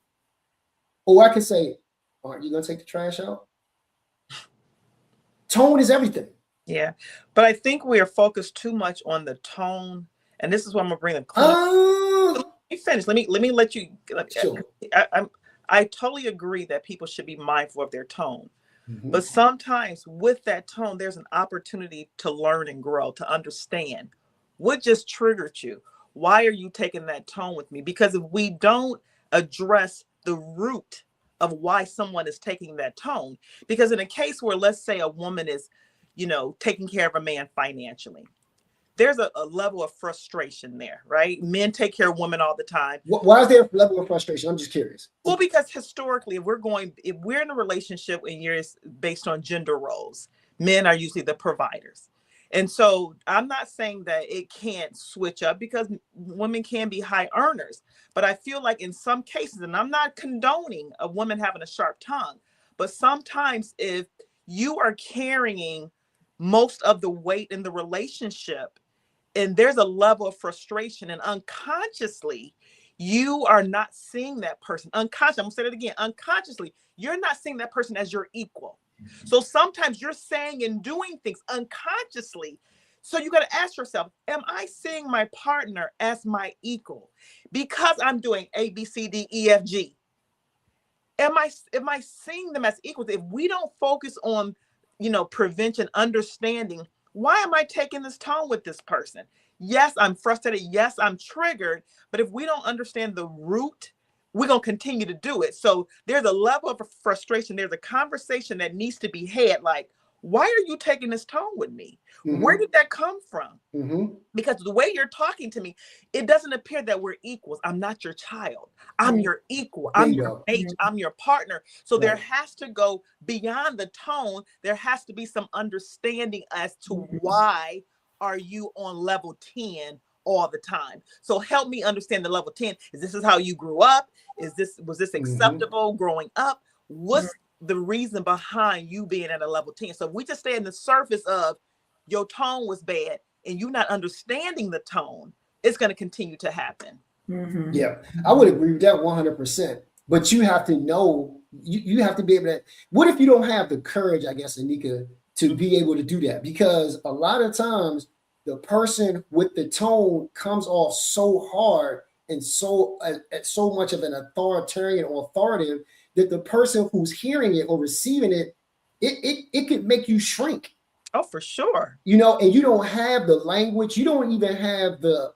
Or I could say, aren't you going to take the trash out? Tone is everything. Yeah. But I think we are focused too much on the tone. And this is what I'm going to bring the clinic. Let me finish. Let me let you. Sure. I totally agree that people should be mindful of their tone. But sometimes with that tone, there's an opportunity to learn and grow, to understand what just triggered you. Why are you taking that tone with me? Because if we don't address the root of why someone is taking that tone, because in a case where, let's say, a woman is, taking care of a man financially, there's a level of frustration there, right? Men take care of women all the time. Why is there a level of frustration? I'm just curious. Well, because historically, if we're in a relationship and you're based on gender roles, men are usually the providers. And so I'm not saying that it can't switch up because women can be high earners. But I feel like in some cases, and I'm not condoning a woman having a sharp tongue, but sometimes if you are carrying most of the weight in the relationship, and there's a level of frustration, and unconsciously, you are not seeing that person. Unconsciously, I'm gonna say it again. Unconsciously, you're not seeing that person as your equal. So sometimes you're saying and doing things unconsciously. So you got to ask yourself, am I seeing my partner as my equal? Because I'm doing A, B, C, D, E, F, G. Am I seeing them as equals? If we don't focus on, prevention, understanding, why am I taking this tone with this person? Yes, I'm frustrated. Yes, I'm triggered. But if we don't understand the root, we're going to continue to do it. So there's a level of frustration. There's a conversation that needs to be had. Like, why are you taking this tone with me? Where did that come from? Because the way you're talking to me, it doesn't appear that we're equals. I'm not your child. I'm your equal. I'm your mate. I'm your partner. So there has to go beyond the tone. There has to be some understanding as to why are you on level 10 all the time. So help me understand the level 10. Is how you grew up? Was this acceptable growing up? What's the reason behind you being at a level 10? So if we just stay in the surface of your tone was bad and you not understanding the tone, it's going to continue to happen. Yeah, I would agree with that 100%. But you have to know, you have to be able to, what if you don't have the courage, I guess, Anika, to be able to do that? Because a lot of times the person with the tone comes off so hard and so much of an authoritarian or authoritative that the person who's hearing it or receiving it, it could make you shrink. Oh, for sure. And you don't have the language. You don't even have the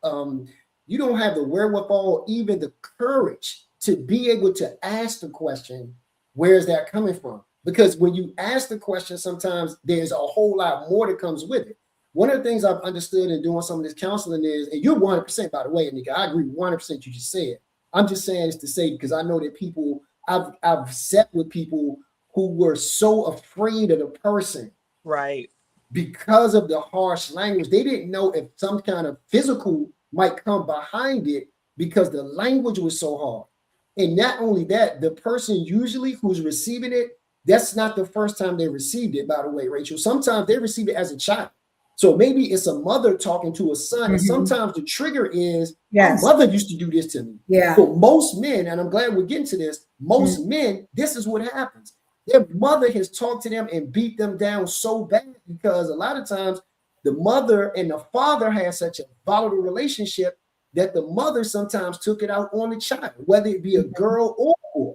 wherewithal, even the courage to be able to ask the question, where is that coming from? Because when you ask the question, sometimes there's a whole lot more that comes with it. One of the things I've understood in doing some of this counseling is, and you're 100%, by the way, Anika, I agree 100% you just said. I'm just saying this to say, because I know that people, I've sat with people who were so afraid of the person. Right. Because of the harsh language. They didn't know if some kind of physical might come behind it because the language was so hard. And not only that, the person usually who's receiving it, that's not the first time they received it, by the way, Rachel. Sometimes they receive it as a child. So maybe it's a mother talking to a son, and sometimes the trigger is, my mother used to do this to me. Yeah. For most men, and I'm glad we're getting to this, most men, this is what happens. Their mother has talked to them and beat them down so bad because a lot of times the mother and the father had such a volatile relationship that the mother sometimes took it out on the child, whether it be a girl or a boy.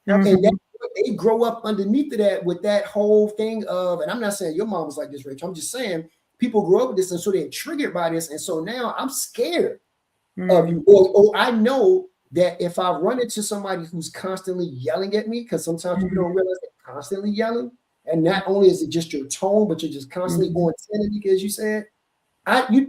And that, they grow up underneath of that with that whole thing of, and I'm not saying your mom was like this, Rachel. I'm just saying people grow up with this, and so they're triggered by this. And so now I'm scared of you. Or I know that if I run into somebody who's constantly yelling at me, because sometimes people don't realize they're constantly yelling, and not only is it just your tone, but you're just constantly on 10, as you said.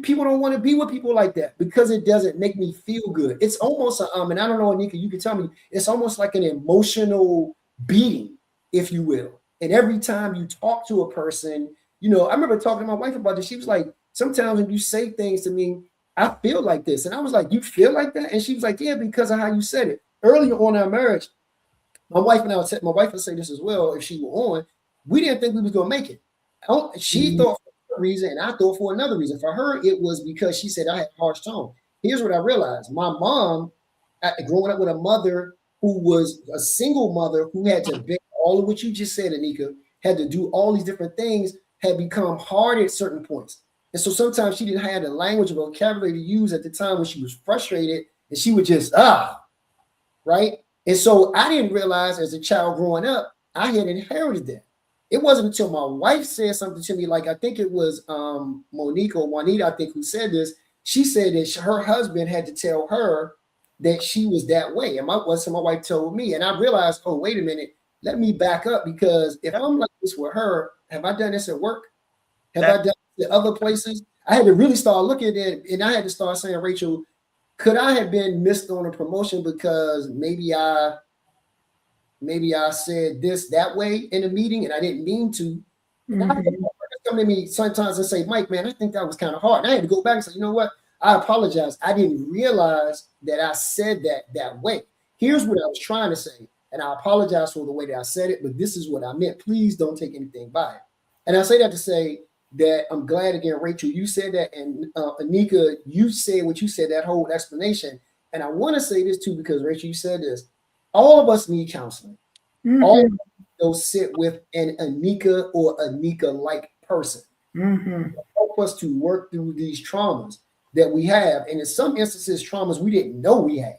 People don't want to be with people like that because it doesn't make me feel good. It's almost and I don't know, Anika, you can tell me, it's almost like an emotional beating, if you will. And every time you talk to a person, I remember talking to my wife about this. She was like, sometimes when you say things to me, I feel like this. And I was like, you feel like that? And she was like, yeah, because of how you said it. Earlier on in our marriage, my wife would say this as well, if she were on, we didn't think we was going to make it. She thought for a reason, and I thought for another reason. For her, it was because she said I had harsh tone. Here's what I realized. My mom, growing up with a mother who was a single mother who had to bear all of what you just said, Anika, had to do all these different things, had become hard at certain points. And so sometimes she didn't have the language or vocabulary to use at the time when she was frustrated, and she would just, right? And so I didn't realize as a child growing up, I had inherited that. It wasn't until my wife said something to me, like I think it was Monique or Juanita, I think, who said this. She said that her husband had to tell her that she was that way. And my wife told me, and I realized, oh, wait a minute, let me back up, because if I'm like this with her, have I done this at work? Have I done this at other places? I had to really start looking at it, and I had to start saying, Rachel, could I have been missed on a promotion because maybe I said this that way in a meeting and I didn't mean to? And I had come to me sometimes and say, Mike, man, I think that was kind of hard. And I had to go back and say, you know what? I apologize. I didn't realize that I said that way. Here's what I was trying to say. And I apologize for the way that I said it, but this is what I meant. Please don't take anything by it. And I say that to say that I'm glad, again, Rachel, you said that, and Anika, you said what you said, that whole explanation. And I want to say this too, because Rachel, you said this. All of us need counseling. All of us go sit with an Anika or Anika-like person. Help us to work through these traumas that we have. And in some instances, traumas we didn't know we had.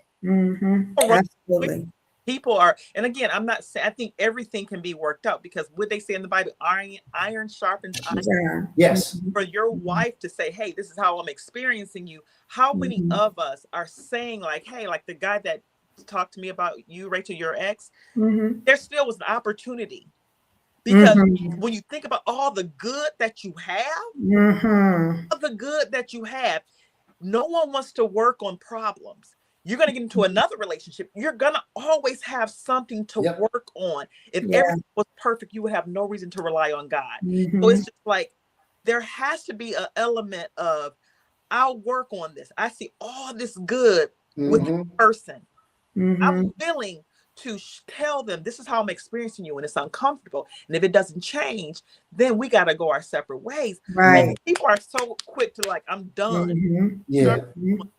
Absolutely. People are, and again, I'm not saying, I think everything can be worked out, because what they say in the Bible, iron sharpens iron. Yes. For your wife to say, hey, this is how I'm experiencing you. How many of us are saying, like, hey, like the guy that talked to me about you, Rachel, your ex, there still was an opportunity. Because when you think about all the good that you have, all the good that you have, no one wants to work on problems. You're going to get into another relationship. You're going to always have something to work on. If everything was perfect, you would have no reason to rely on God. So it's just like, there has to be an element of, I'll work on this. I see all this good with this person. I'm willing to tell them, this is how I'm experiencing you, and it's uncomfortable. And if it doesn't change, then we got to go our separate ways. Right. And people are so quick to like, I'm done. Throw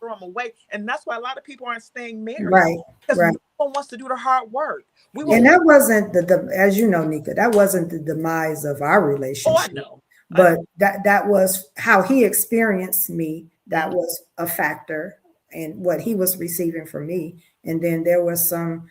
them away. And that's why a lot of people aren't staying married. Right. Because no one wants to do the hard work. And that wasn't the as you know, Nika, that wasn't the demise of our relationship. Oh, I know. But that was how he experienced me. That was a factor in what he was receiving from me. And then there was some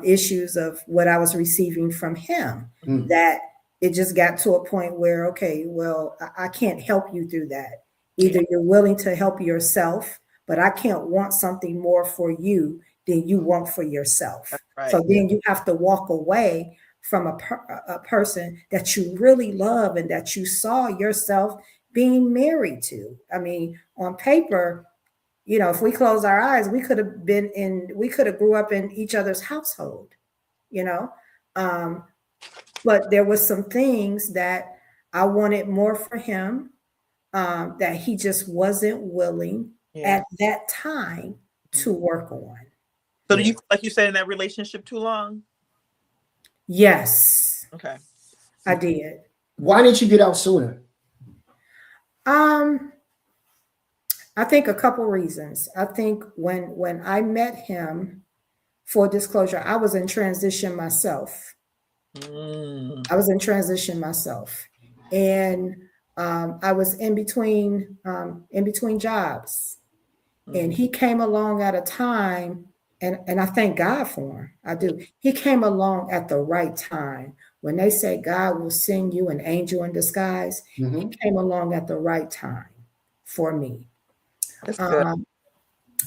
issues of what I was receiving from him, that it just got to a point where, okay, well, I can't help you through that. Either you're willing to help yourself, but I can't want something more for you than you want for yourself. Right. So then you have to walk away from a person that you really love and that you saw yourself being married to. I mean, on paper, you know, if we close our eyes, we could have grew up in each other's household, you know. But there was some things that I wanted more for him, that he just wasn't willing at that time to work on. So do you, like you said, in that relationship too long? Yes. Okay. I did. Why didn't you get out sooner? I think a couple reasons. I think when I met him, for disclosure, I was in transition myself. I was in transition myself, and I was in between jobs, and he came along at a time, and I thank God for him. I do. He came along at the right time. When they say God will send you an angel in disguise, he came along at the right time for me. That's good.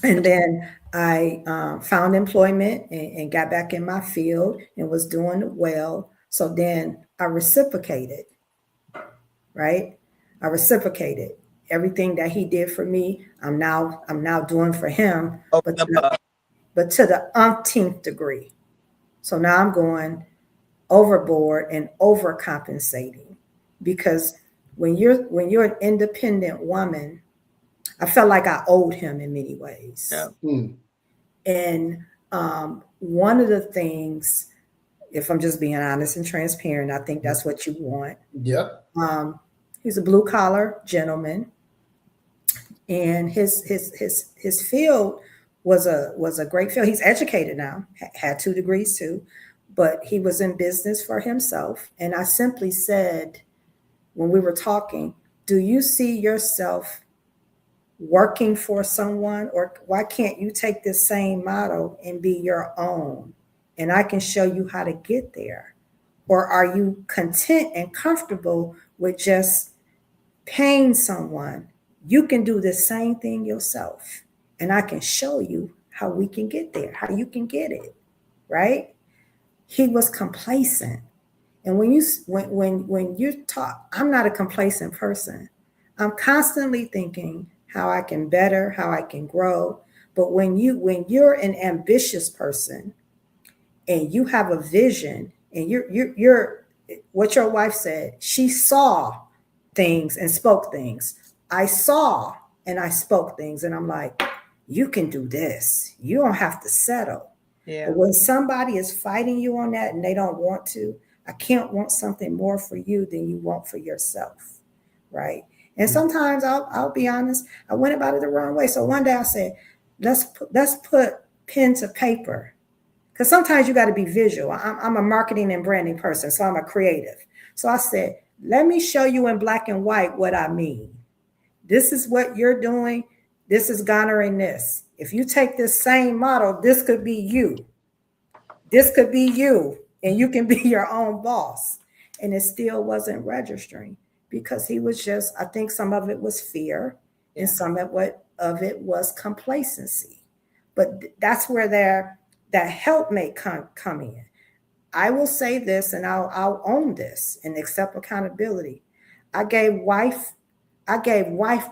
And then I found employment and got back in my field and was doing well. So then I reciprocated, right? I reciprocated everything that he did for me. I'm now doing for him, but to the umpteenth degree. So now I'm going overboard and overcompensating, because when you're an independent woman, I felt like I owed him in many ways. Yeah. And one of the things, if I'm just being honest and transparent, I think that's what you want. Yep. He's a blue collar gentleman, and his field was a great field. He's educated now, had 2 degrees too, but he was in business for himself. And I simply said, when we were talking, do you see yourself working for someone, or why can't you take this same model and be your own, and I can show you how to get there? Or are you content and comfortable with just paying someone? You can do the same thing yourself, and I can show you how we can get there, how you can get it, right? He was complacent. And when you talk, I'm not a complacent person. I'm constantly thinking how I can better, how I can grow. But when you're an ambitious person and you have a vision, and you're what your wife said, she saw things and spoke things. I saw and I spoke things, and I'm like, you can do this. You don't have to settle. Yeah. But when somebody is fighting you on that and they don't want to, I can't want something more for you than you want for yourself, right? And sometimes I'll be honest, I went about it the wrong way. So one day I said, let's put pen to paper, because sometimes you got to be visual. I'm a marketing and branding person, so I'm a creative. So I said, let me show you in black and white what I mean. This is what you're doing. This is garnering this. If you take this same model, this could be you. This could be you, and you can be your own boss. And it still wasn't registering, because he was just, I think some of it was fear, and some of it was complacency. But that's where that helpmate come in. I will say this, and I'll own this and accept accountability. I gave wife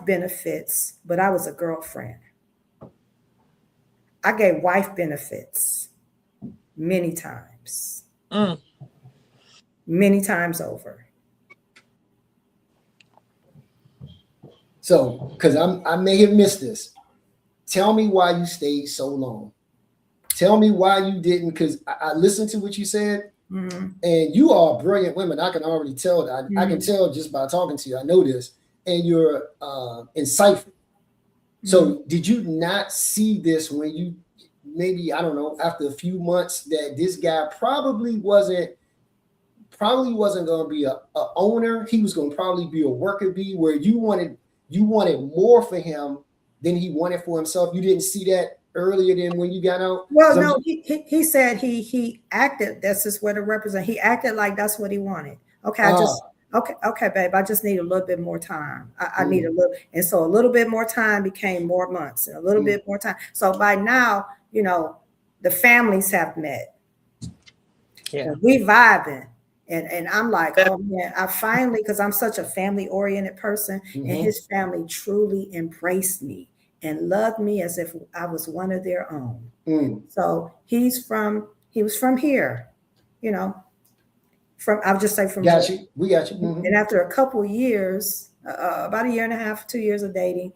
benefits, but I was a girlfriend. I gave wife benefits many times. Many times over. So, because I may have missed this. Tell me why you stayed so long. Tell me why you didn't, because I listened to what you said, and you are brilliant women. I can already tell that. I can tell just by talking to you. I know this, and you're insightful. So, did you not see this when you, maybe, I don't know, after a few months, that this guy probably wasn't going to be a owner? He was going to probably be a worker bee, where you wanted more for him than he wanted for himself. You didn't see that earlier than when you got out? Well, no, he said he acted, this is what it represents. He acted like that's what he wanted. Okay, okay, babe, I just need a little bit more time. I need a little, and so a little bit more time became more months, and a little bit more time. So by now, the families have met. Yeah. And we vibing. And I'm like, oh man, I finally, because I'm such a family-oriented person, and his family truly embraced me and loved me as if I was one of their own. So he was from here, you know, I'll just say from got you. We got you. And after a couple of years, about a year and a half, 2 years of dating,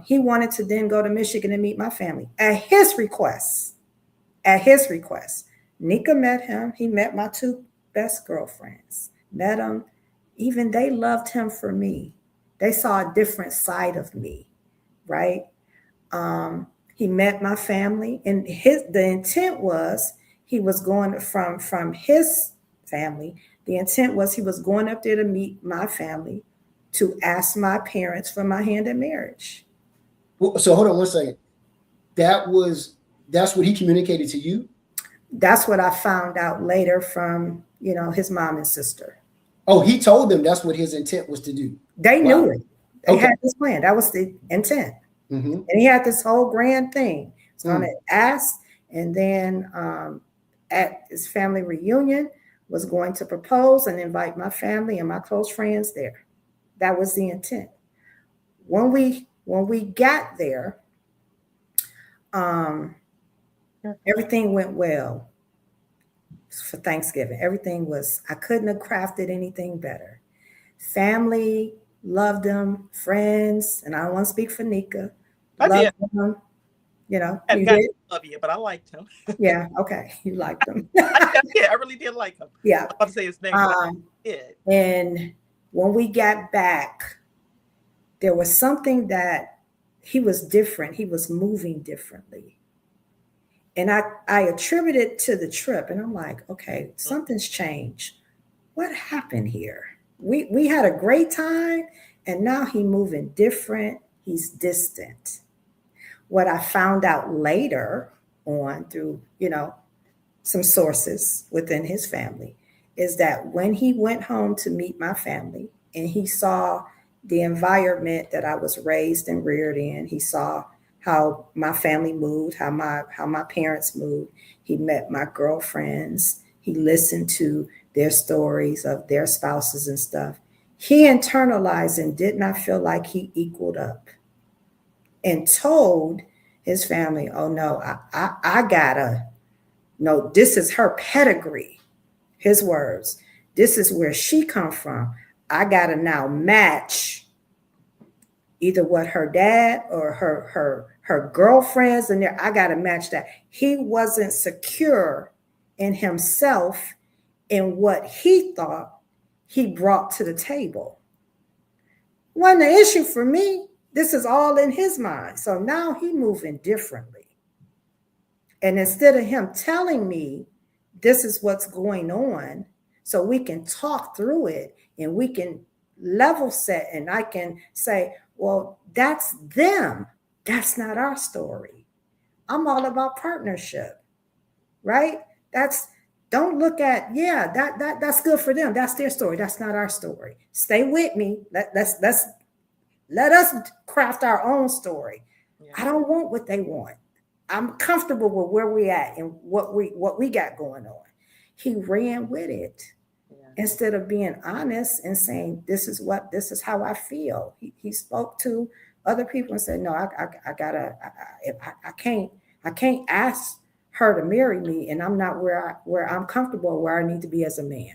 he wanted to then go to Michigan and meet my family at his request. At his request, Nika met him. He met my two best girlfriends. Met him. Even they loved him for me. They saw a different side of me, right? He met my family, and the intent was he was going from his family. The intent was he was going up there to meet my family to ask my parents for my hand in marriage. So hold on 1 second. That's what he communicated to you? That's what I found out later from, his mom and sister. Oh, he told them that's what his intent was to do. They knew it. They had this plan. That was the intent. And he had this whole grand thing. He's going to ask, and then at his family reunion was going to propose and invite my family and my close friends there. That was the intent. When we got there, everything went well for Thanksgiving. I couldn't have crafted anything better. Family loved him, friends, and I don't want to speak for Nika. Loved him. You did. Love you, but I liked him. Yeah, okay. You liked him. I really did like him. Yeah. I'm say his name. And when we got back, there was something that he was different. He was moving differently. And I attribute it to the trip. And I'm like, okay, something's changed. What happened here? We had a great time, and now he's moving different. He's distant. What I found out later on through, some sources within his family is that when he went home to meet my family and he saw the environment that I was raised and reared in, he saw how my family moved, how my parents moved. He met my girlfriends. He listened to their stories of their spouses and stuff. He internalized and did not feel like he equaled up, and told his family, oh no, I gotta, no, this is her pedigree. His words, this is where she come from. I gotta now match either what her dad or her girlfriends and I gotta match that. He wasn't secure in himself in what he thought he brought to the table. Wasn't an issue for me. This is all in his mind. So now he moving differently. And instead of him telling me this is what's going on, so we can talk through it and we can level set, and I can say, well, that's them. That's not our story. I'm all about partnership, right? Don't look at, that's good for them. That's their story. That's not our story. Stay with me. Let us craft our own story. Yeah. I don't want what they want. I'm comfortable with where we're at and what we got going on. He ran with it instead of being honest and saying, this is how I feel. He spoke to other people and said, no, I can't ask her to marry me, and I'm not where I'm comfortable, where I need to be as a man.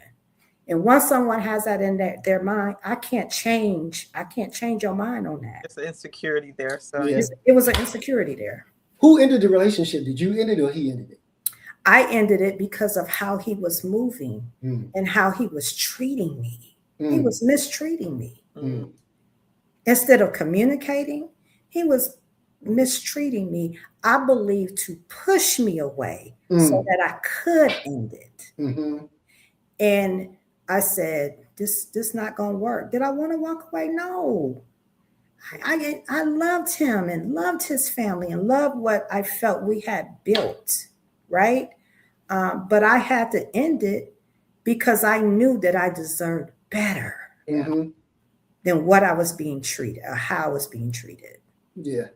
And once someone has that in their mind, I can't change your mind on that. It's an insecurity there. So it was an insecurity there. Who ended the relationship? Did you end it or he ended it? I ended it because of how he was moving and how he was treating me. He was mistreating me. Instead of communicating, he was mistreating me, I believe, to push me away so that I could end it. And I said, this not gonna work. Did I want to walk away? No. I loved him and loved his family and loved what I felt we had built, right? But I had to end it because I knew that I deserved better than what I was being treated or how I was being treated. Yeah.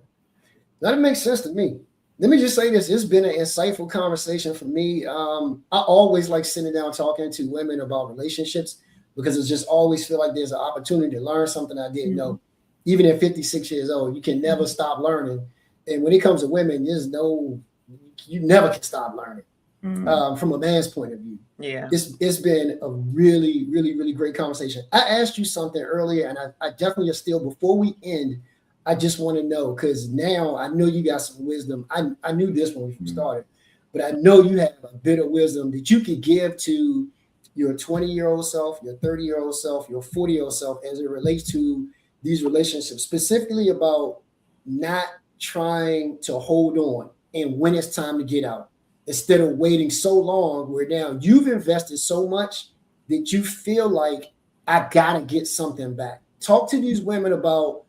That makes sense to me. Let me just say this. It's been an insightful conversation for me. I always like sitting down talking to women about relationships because it just always feel like there's an opportunity to learn something I didn't know. Even at 56 years old, you can never stop learning. And when it comes to women, you never can stop learning from a man's point of view. Yeah. It's been a really, really, really great conversation. I asked you something earlier, and I definitely are still, before we end, I just want to know, because now I know you got some wisdom. I knew this when we started, but I know you have a bit of wisdom that you could give to your 20-year-old self, your 30-year-old self, your 40-year-old self as it relates to these relationships, specifically about not trying to hold on and when it's time to get out, instead of waiting so long where now you've invested so much that you feel like I got to get something back. Talk to these women about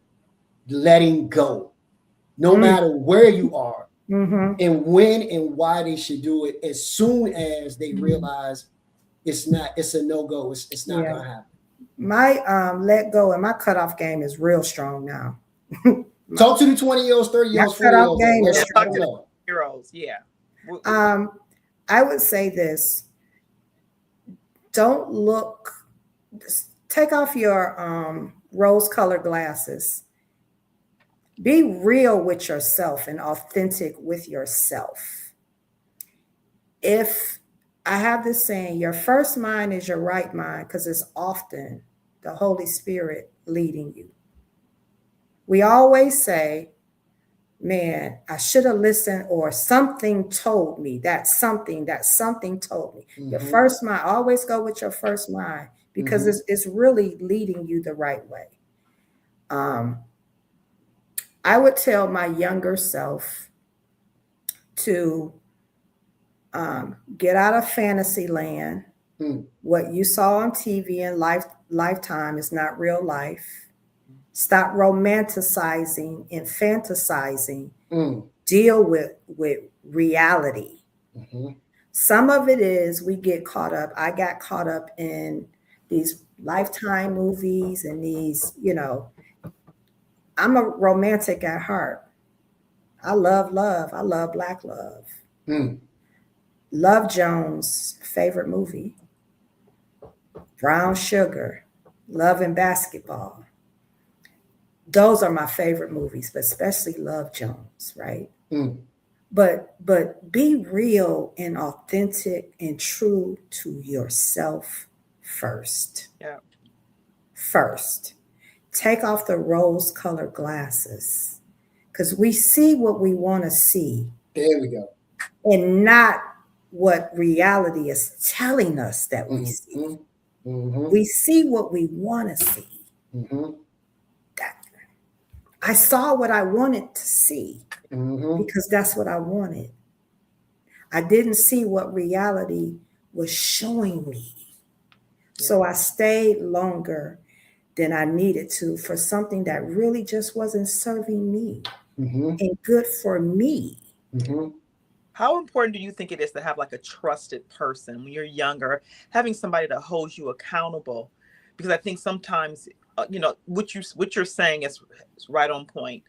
letting go, no matter where you are, and when and why they should do it as soon as they realize it's a no-go. It's not gonna happen. My let go and my cutoff game is real strong now. Talk to the 20-year-olds, 30-year-olds, 40-year-olds. Talk to the heroes. Yeah. I would say this. Don't look, take off your rose-colored glasses. Be real with yourself and authentic with yourself. If I have this saying, your first mind is your right mind, because it's often the Holy Spirit leading you. We always say, man, I should have listened, or something told me that something told me. Your first mind, always go with your first mind, because it's really leading you the right way. I would tell my younger self to get out of fantasy land. What you saw on TV and Lifetime is not real life. Stop romanticizing and fantasizing. Deal with reality. Some of it is we get caught up. I got caught up in these Lifetime movies and these, I'm a romantic at heart. I love love. I love Black love. Love Jones' favorite movie. Brown Sugar, Love and Basketball. Those are my favorite movies, but especially Love Jones, right? But be real and authentic and true to yourself first. Yeah. First. Take off the rose-colored glasses, because we see what we want to see. There we go. And not what reality is telling us that we see. We see what we want to see. I saw what I wanted to see because that's what I wanted. I didn't see what reality was showing me. So I stayed longer than I needed to for something that really just wasn't serving me and good for me. How important do you think it is to have like a trusted person when you're younger, having somebody that holds you accountable? Because I think sometimes, what you're saying is right on point.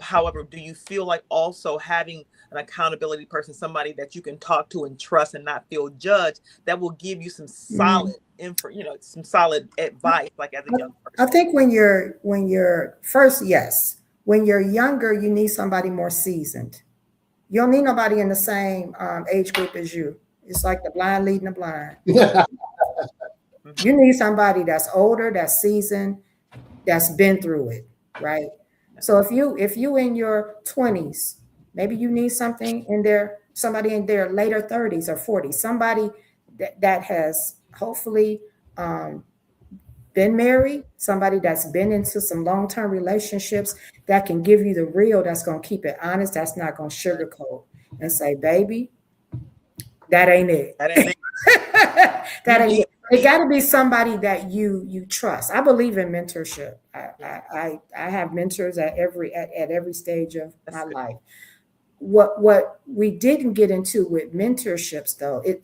However, do you feel like also having an accountability person, somebody that you can talk to and trust and not feel judged, that will give you some solid some solid advice, like as a young person? I think when you're first, yes. When you're younger, you need somebody more seasoned. You don't need nobody in the same age group as you. It's like the blind leading the blind. You need somebody that's older, that's seasoned, that's been through it, right? So if you in your 20s, maybe you need somebody in their later 30s or 40s, somebody that has hopefully been married, somebody that's been into some long-term relationships that can give you the real, that's going to keep it honest, that's not going to sugarcoat and say, baby, that ain't it. That ain't it. It got to be somebody that you trust. I believe in mentorship. I have mentors at every stage of my life. What we didn't get into with mentorships, though, it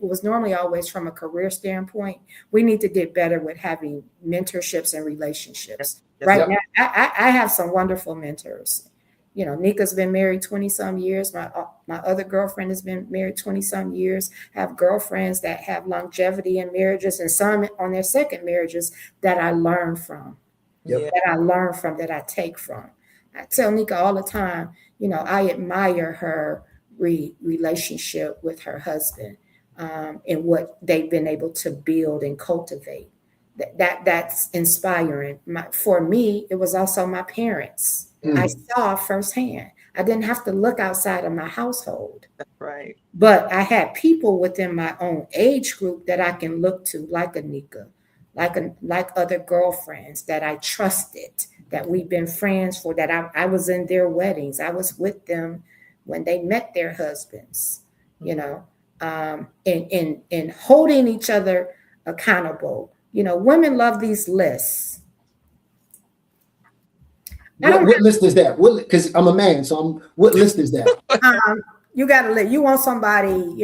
was normally always from a career standpoint. We need to get better with having mentorships and relationships. Right now, I have some wonderful mentors. Nika's been married 20 some years. My other girlfriend has been married 20 some years. I have girlfriends that have longevity in marriages, and some on their second marriages that I learn from, Yeah. that I take from. I tell Nika all the time, I admire her relationship with her husband, and what they've been able to build and cultivate. That's inspiring. For me, it was also my parents. I saw firsthand. I didn't have to look outside of my household. That's right. But I had people within my own age group that I can look to, like Anika, like other girlfriends that I trusted, that we've been friends for, that I was in their weddings. I was with them when they met their husbands, and holding each other accountable. Women love these lists. What list is that? Because I'm a man, so what list is that? You got to you want somebody,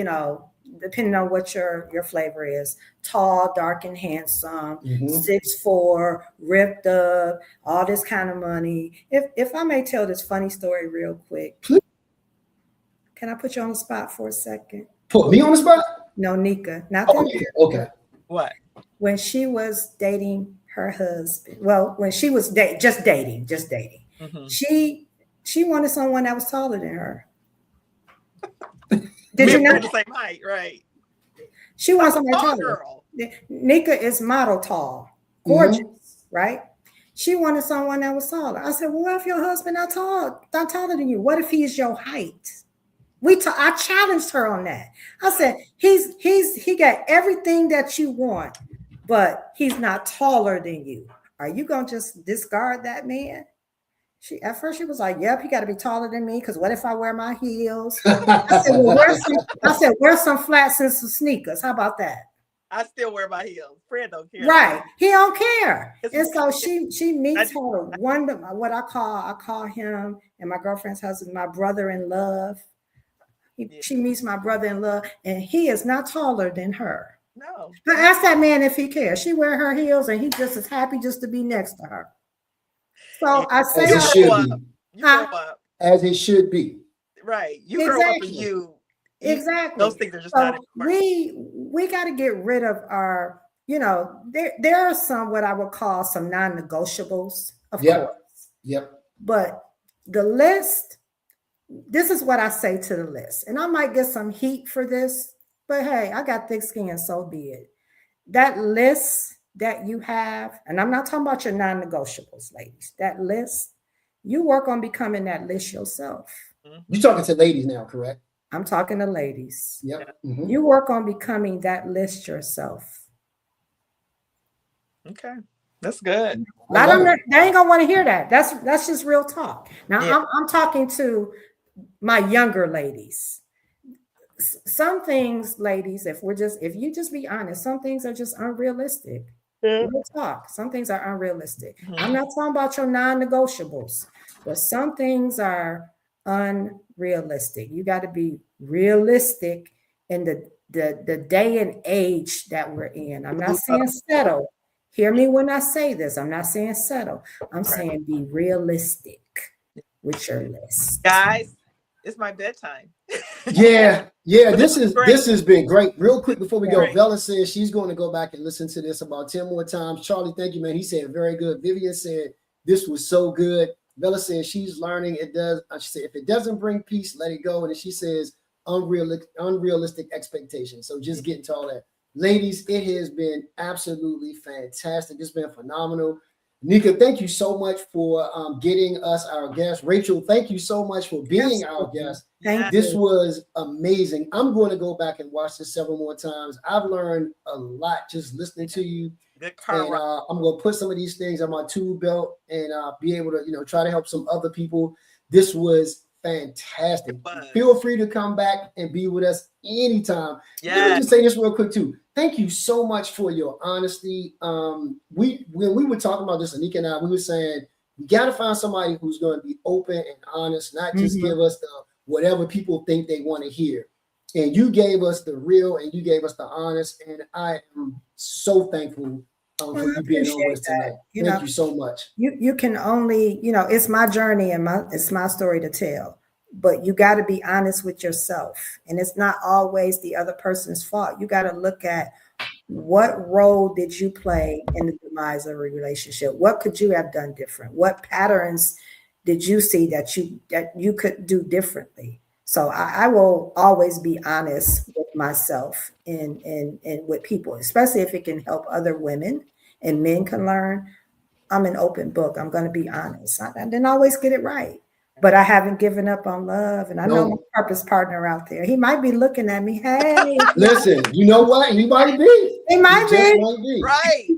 depending on what your flavor is, tall, dark, and handsome, 6'4", ripped up, all this kind of money. If I may tell this funny story real quick, can I put you on the spot for a second? Put me on the spot? No, Nika, not that. Okay. What? When she was dating her husband, when she was just dating, she wanted someone that was taller than her. Did you know? The same height, right? She wants somebody taller. Girl. Nika is model tall, gorgeous, right? She wanted someone that was taller. I said, well, what if your husband not taller than you? What if he's your height? I challenged her on that. I said, he got everything that you want, but he's not taller than you. Are you gonna just discard that man? At first she was like, yep, he got to be taller than me, because what if I wear my heels? I said, wear some flats and some sneakers. How about that? I still wear my heels. Fred don't care. Right. He don't care. And so she meets her what I call him and my girlfriend's husband, my brother-in-love. She meets my brother-in-law, and he is not taller than her. No. But ask that man if he cares. She wear her heels, and he just is happy just to be next to her. So I say, as it should be. As it should be. Right. You grow up and you exactly. Those things are just not important. We got to get rid of our, there are some what I would call some non-negotiables, of course. Yep. But the list, this is what I say to the list. And I might get some heat for this, but hey, I got thick skin, so be it. That list that you have, and I'm not talking about your non-negotiables, ladies, that list, you work on becoming that list yourself. You're talking to ladies now, correct? I'm talking to ladies. Yep. You work on becoming that list yourself. Okay. That's good. They ain't gonna want to hear that. That's just real talk. Now I'm talking to my younger ladies. Some things, ladies, if you just be honest, some things are just unrealistic. Real talk. Some things are unrealistic. I'm not talking about your non-negotiables, but some things are unrealistic. You got to be realistic in the day and age that we're in. I'm not saying settle. Hear me when I say this. I'm not saying settle. I'm saying be realistic with your list. Guys, it's my bedtime. Yeah. This has been great. Real quick before we go, Bella says she's going to go back and listen to this about 10 more times. Charlie, thank you, man. He said very good. Vivian said this was so good. Bella says she's learning. It does. She said if it doesn't bring peace, let it go. And then she says unrealistic expectations. So just get into all that. Ladies, it has been absolutely fantastic. It's been phenomenal. Nika, thank you so much for getting us our guest. Rachel, thank you so much for being our guest. This was amazing. I'm going to go back and watch this several more times. I've learned a lot just listening to you. And I'm going to put some of these things on my tool belt and be able to, try to help some other people. This was fantastic. Feel free to come back and be with us anytime. Let me just say this real quick too. Thank you so much for your honesty. When we were talking about this, Anika and I, we were saying we got to find somebody who's going to be open and honest, not just give us the whatever people think they want to hear. And you gave us the real and you gave us the honest, and I am so thankful Well, for I you being on with appreciate us that. tonight. Thank you so much. You can only, it's my journey and it's my story to tell. But you got to be honest with yourself. And it's not always the other person's fault. You got to look at what role did you play in the demise of a relationship? What could you have done different? What patterns did you see that you could do differently? So I will always be honest with myself and with people, especially if it can help other women and men can learn. I'm an open book. I'm going to be honest. I didn't always get it right, but I haven't given up on love. And I know my purpose partner out there. He might be looking at me. Hey, listen, you know what? He might be. He might be. Right.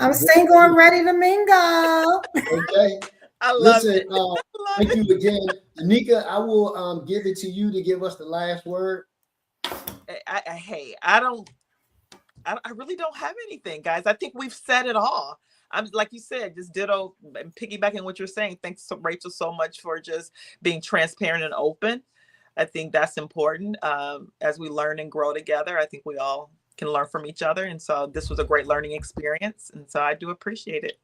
I'm single and ready to mingle. Okay. I love Listen, it. thank you again. Anika, I will give it to you to give us the last word. I really don't have anything, guys. I think we've said it all. I'm like you said, just ditto and piggybacking what you're saying. Thanks to Rachel so much for just being transparent and open. I think that's important as we learn and grow together. I think we all can learn from each other. And so this was a great learning experience. And so I do appreciate it.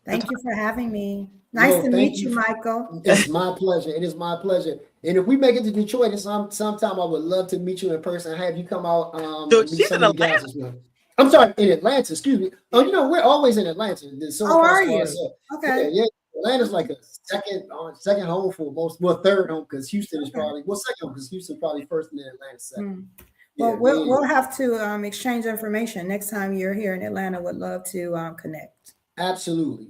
Thank you for having me. Nice to meet you, Michael. It's my pleasure. It is my pleasure. And if we make it to Detroit, sometime I would love to meet you in person. Have you come out and meet some of the guys as well. I'm sorry, in Atlanta, excuse me. Oh, we're always in Atlanta. Oh, are you? Okay. Yeah, Atlanta's like a second home for most, third home because Houston is probably, second home because Houston probably first and then Atlanta second. Well, we'll have to exchange information next time you're here in Atlanta. Would love to connect. Absolutely.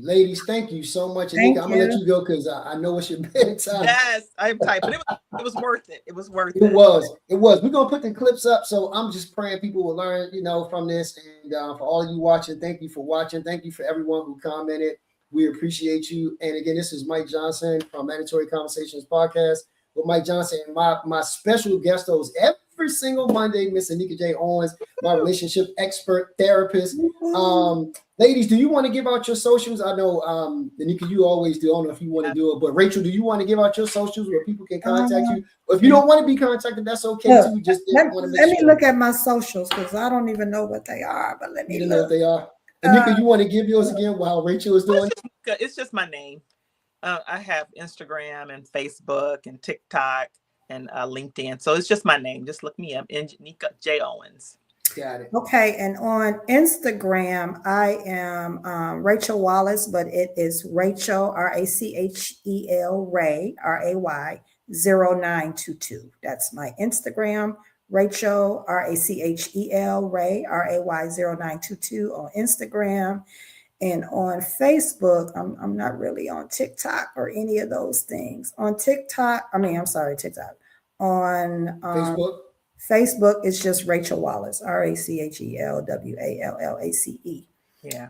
Ladies, thank you so much. Anika, I'm gonna let you go because I know it's your bedtime. Yes, I'm tight, but it was worth it. It was worth it. It was. We're gonna put the clips up, so I'm just praying people will learn, from this. And for all of you watching, thank you for watching. Thank you for everyone who commented. We appreciate you. And again, this is Mike Johnson from Mandatory Conversations Podcast with Mike Johnson and my special guest host every single Monday, Miss Anika J. Owens, my relationship expert therapist. Ladies, do you want to give out your socials? I know, Anika, you always do. I don't know if you want to do it, but Rachel, do you want to give out your socials where people can contact you? Or if you don't want to be contacted, that's okay too. Just let me look at my socials because I don't even know what they are. But let me know what they are. Anika, you want to give yours again while Rachel is doing it? It's just my name. I have Instagram and Facebook and TikTok and LinkedIn. So it's just my name. Just look me up, Anika J. Owens. Got it. Okay, and on Instagram, I am Rachel Wallace, but it is Rachel Rachel Ray RAY 0922. That's my Instagram. Rachel Rachel Ray RAY 0922 on Instagram. And on Facebook, I'm not really on TikTok or any of those things. On TikTok. On Facebook, it's just Rachel Wallace, Rachel Wallace. Yeah.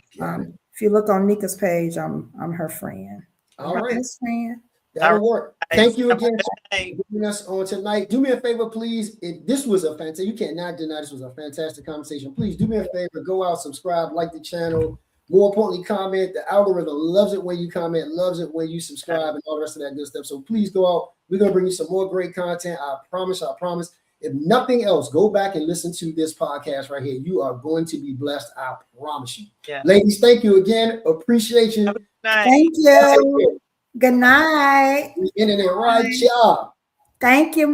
If you look on Nika's page, I'm her friend. All right. Best friend. That'll work. Thank you again for joining us on tonight. Do me a favor, please. This was a fantastic. You cannot deny this was a fantastic conversation. Please do me a favor. Go out, subscribe, like the channel. More importantly, comment. The algorithm loves it when you comment, loves it when you subscribe, and all the rest of that good stuff. So please go out. We're going to bring you some more great content. I promise. If nothing else, go back and listen to this podcast right here. You are going to be blessed. I promise you. Yeah. Ladies, thank you again. Appreciate you. Thank you. Good night. Internet, right job. Thank you.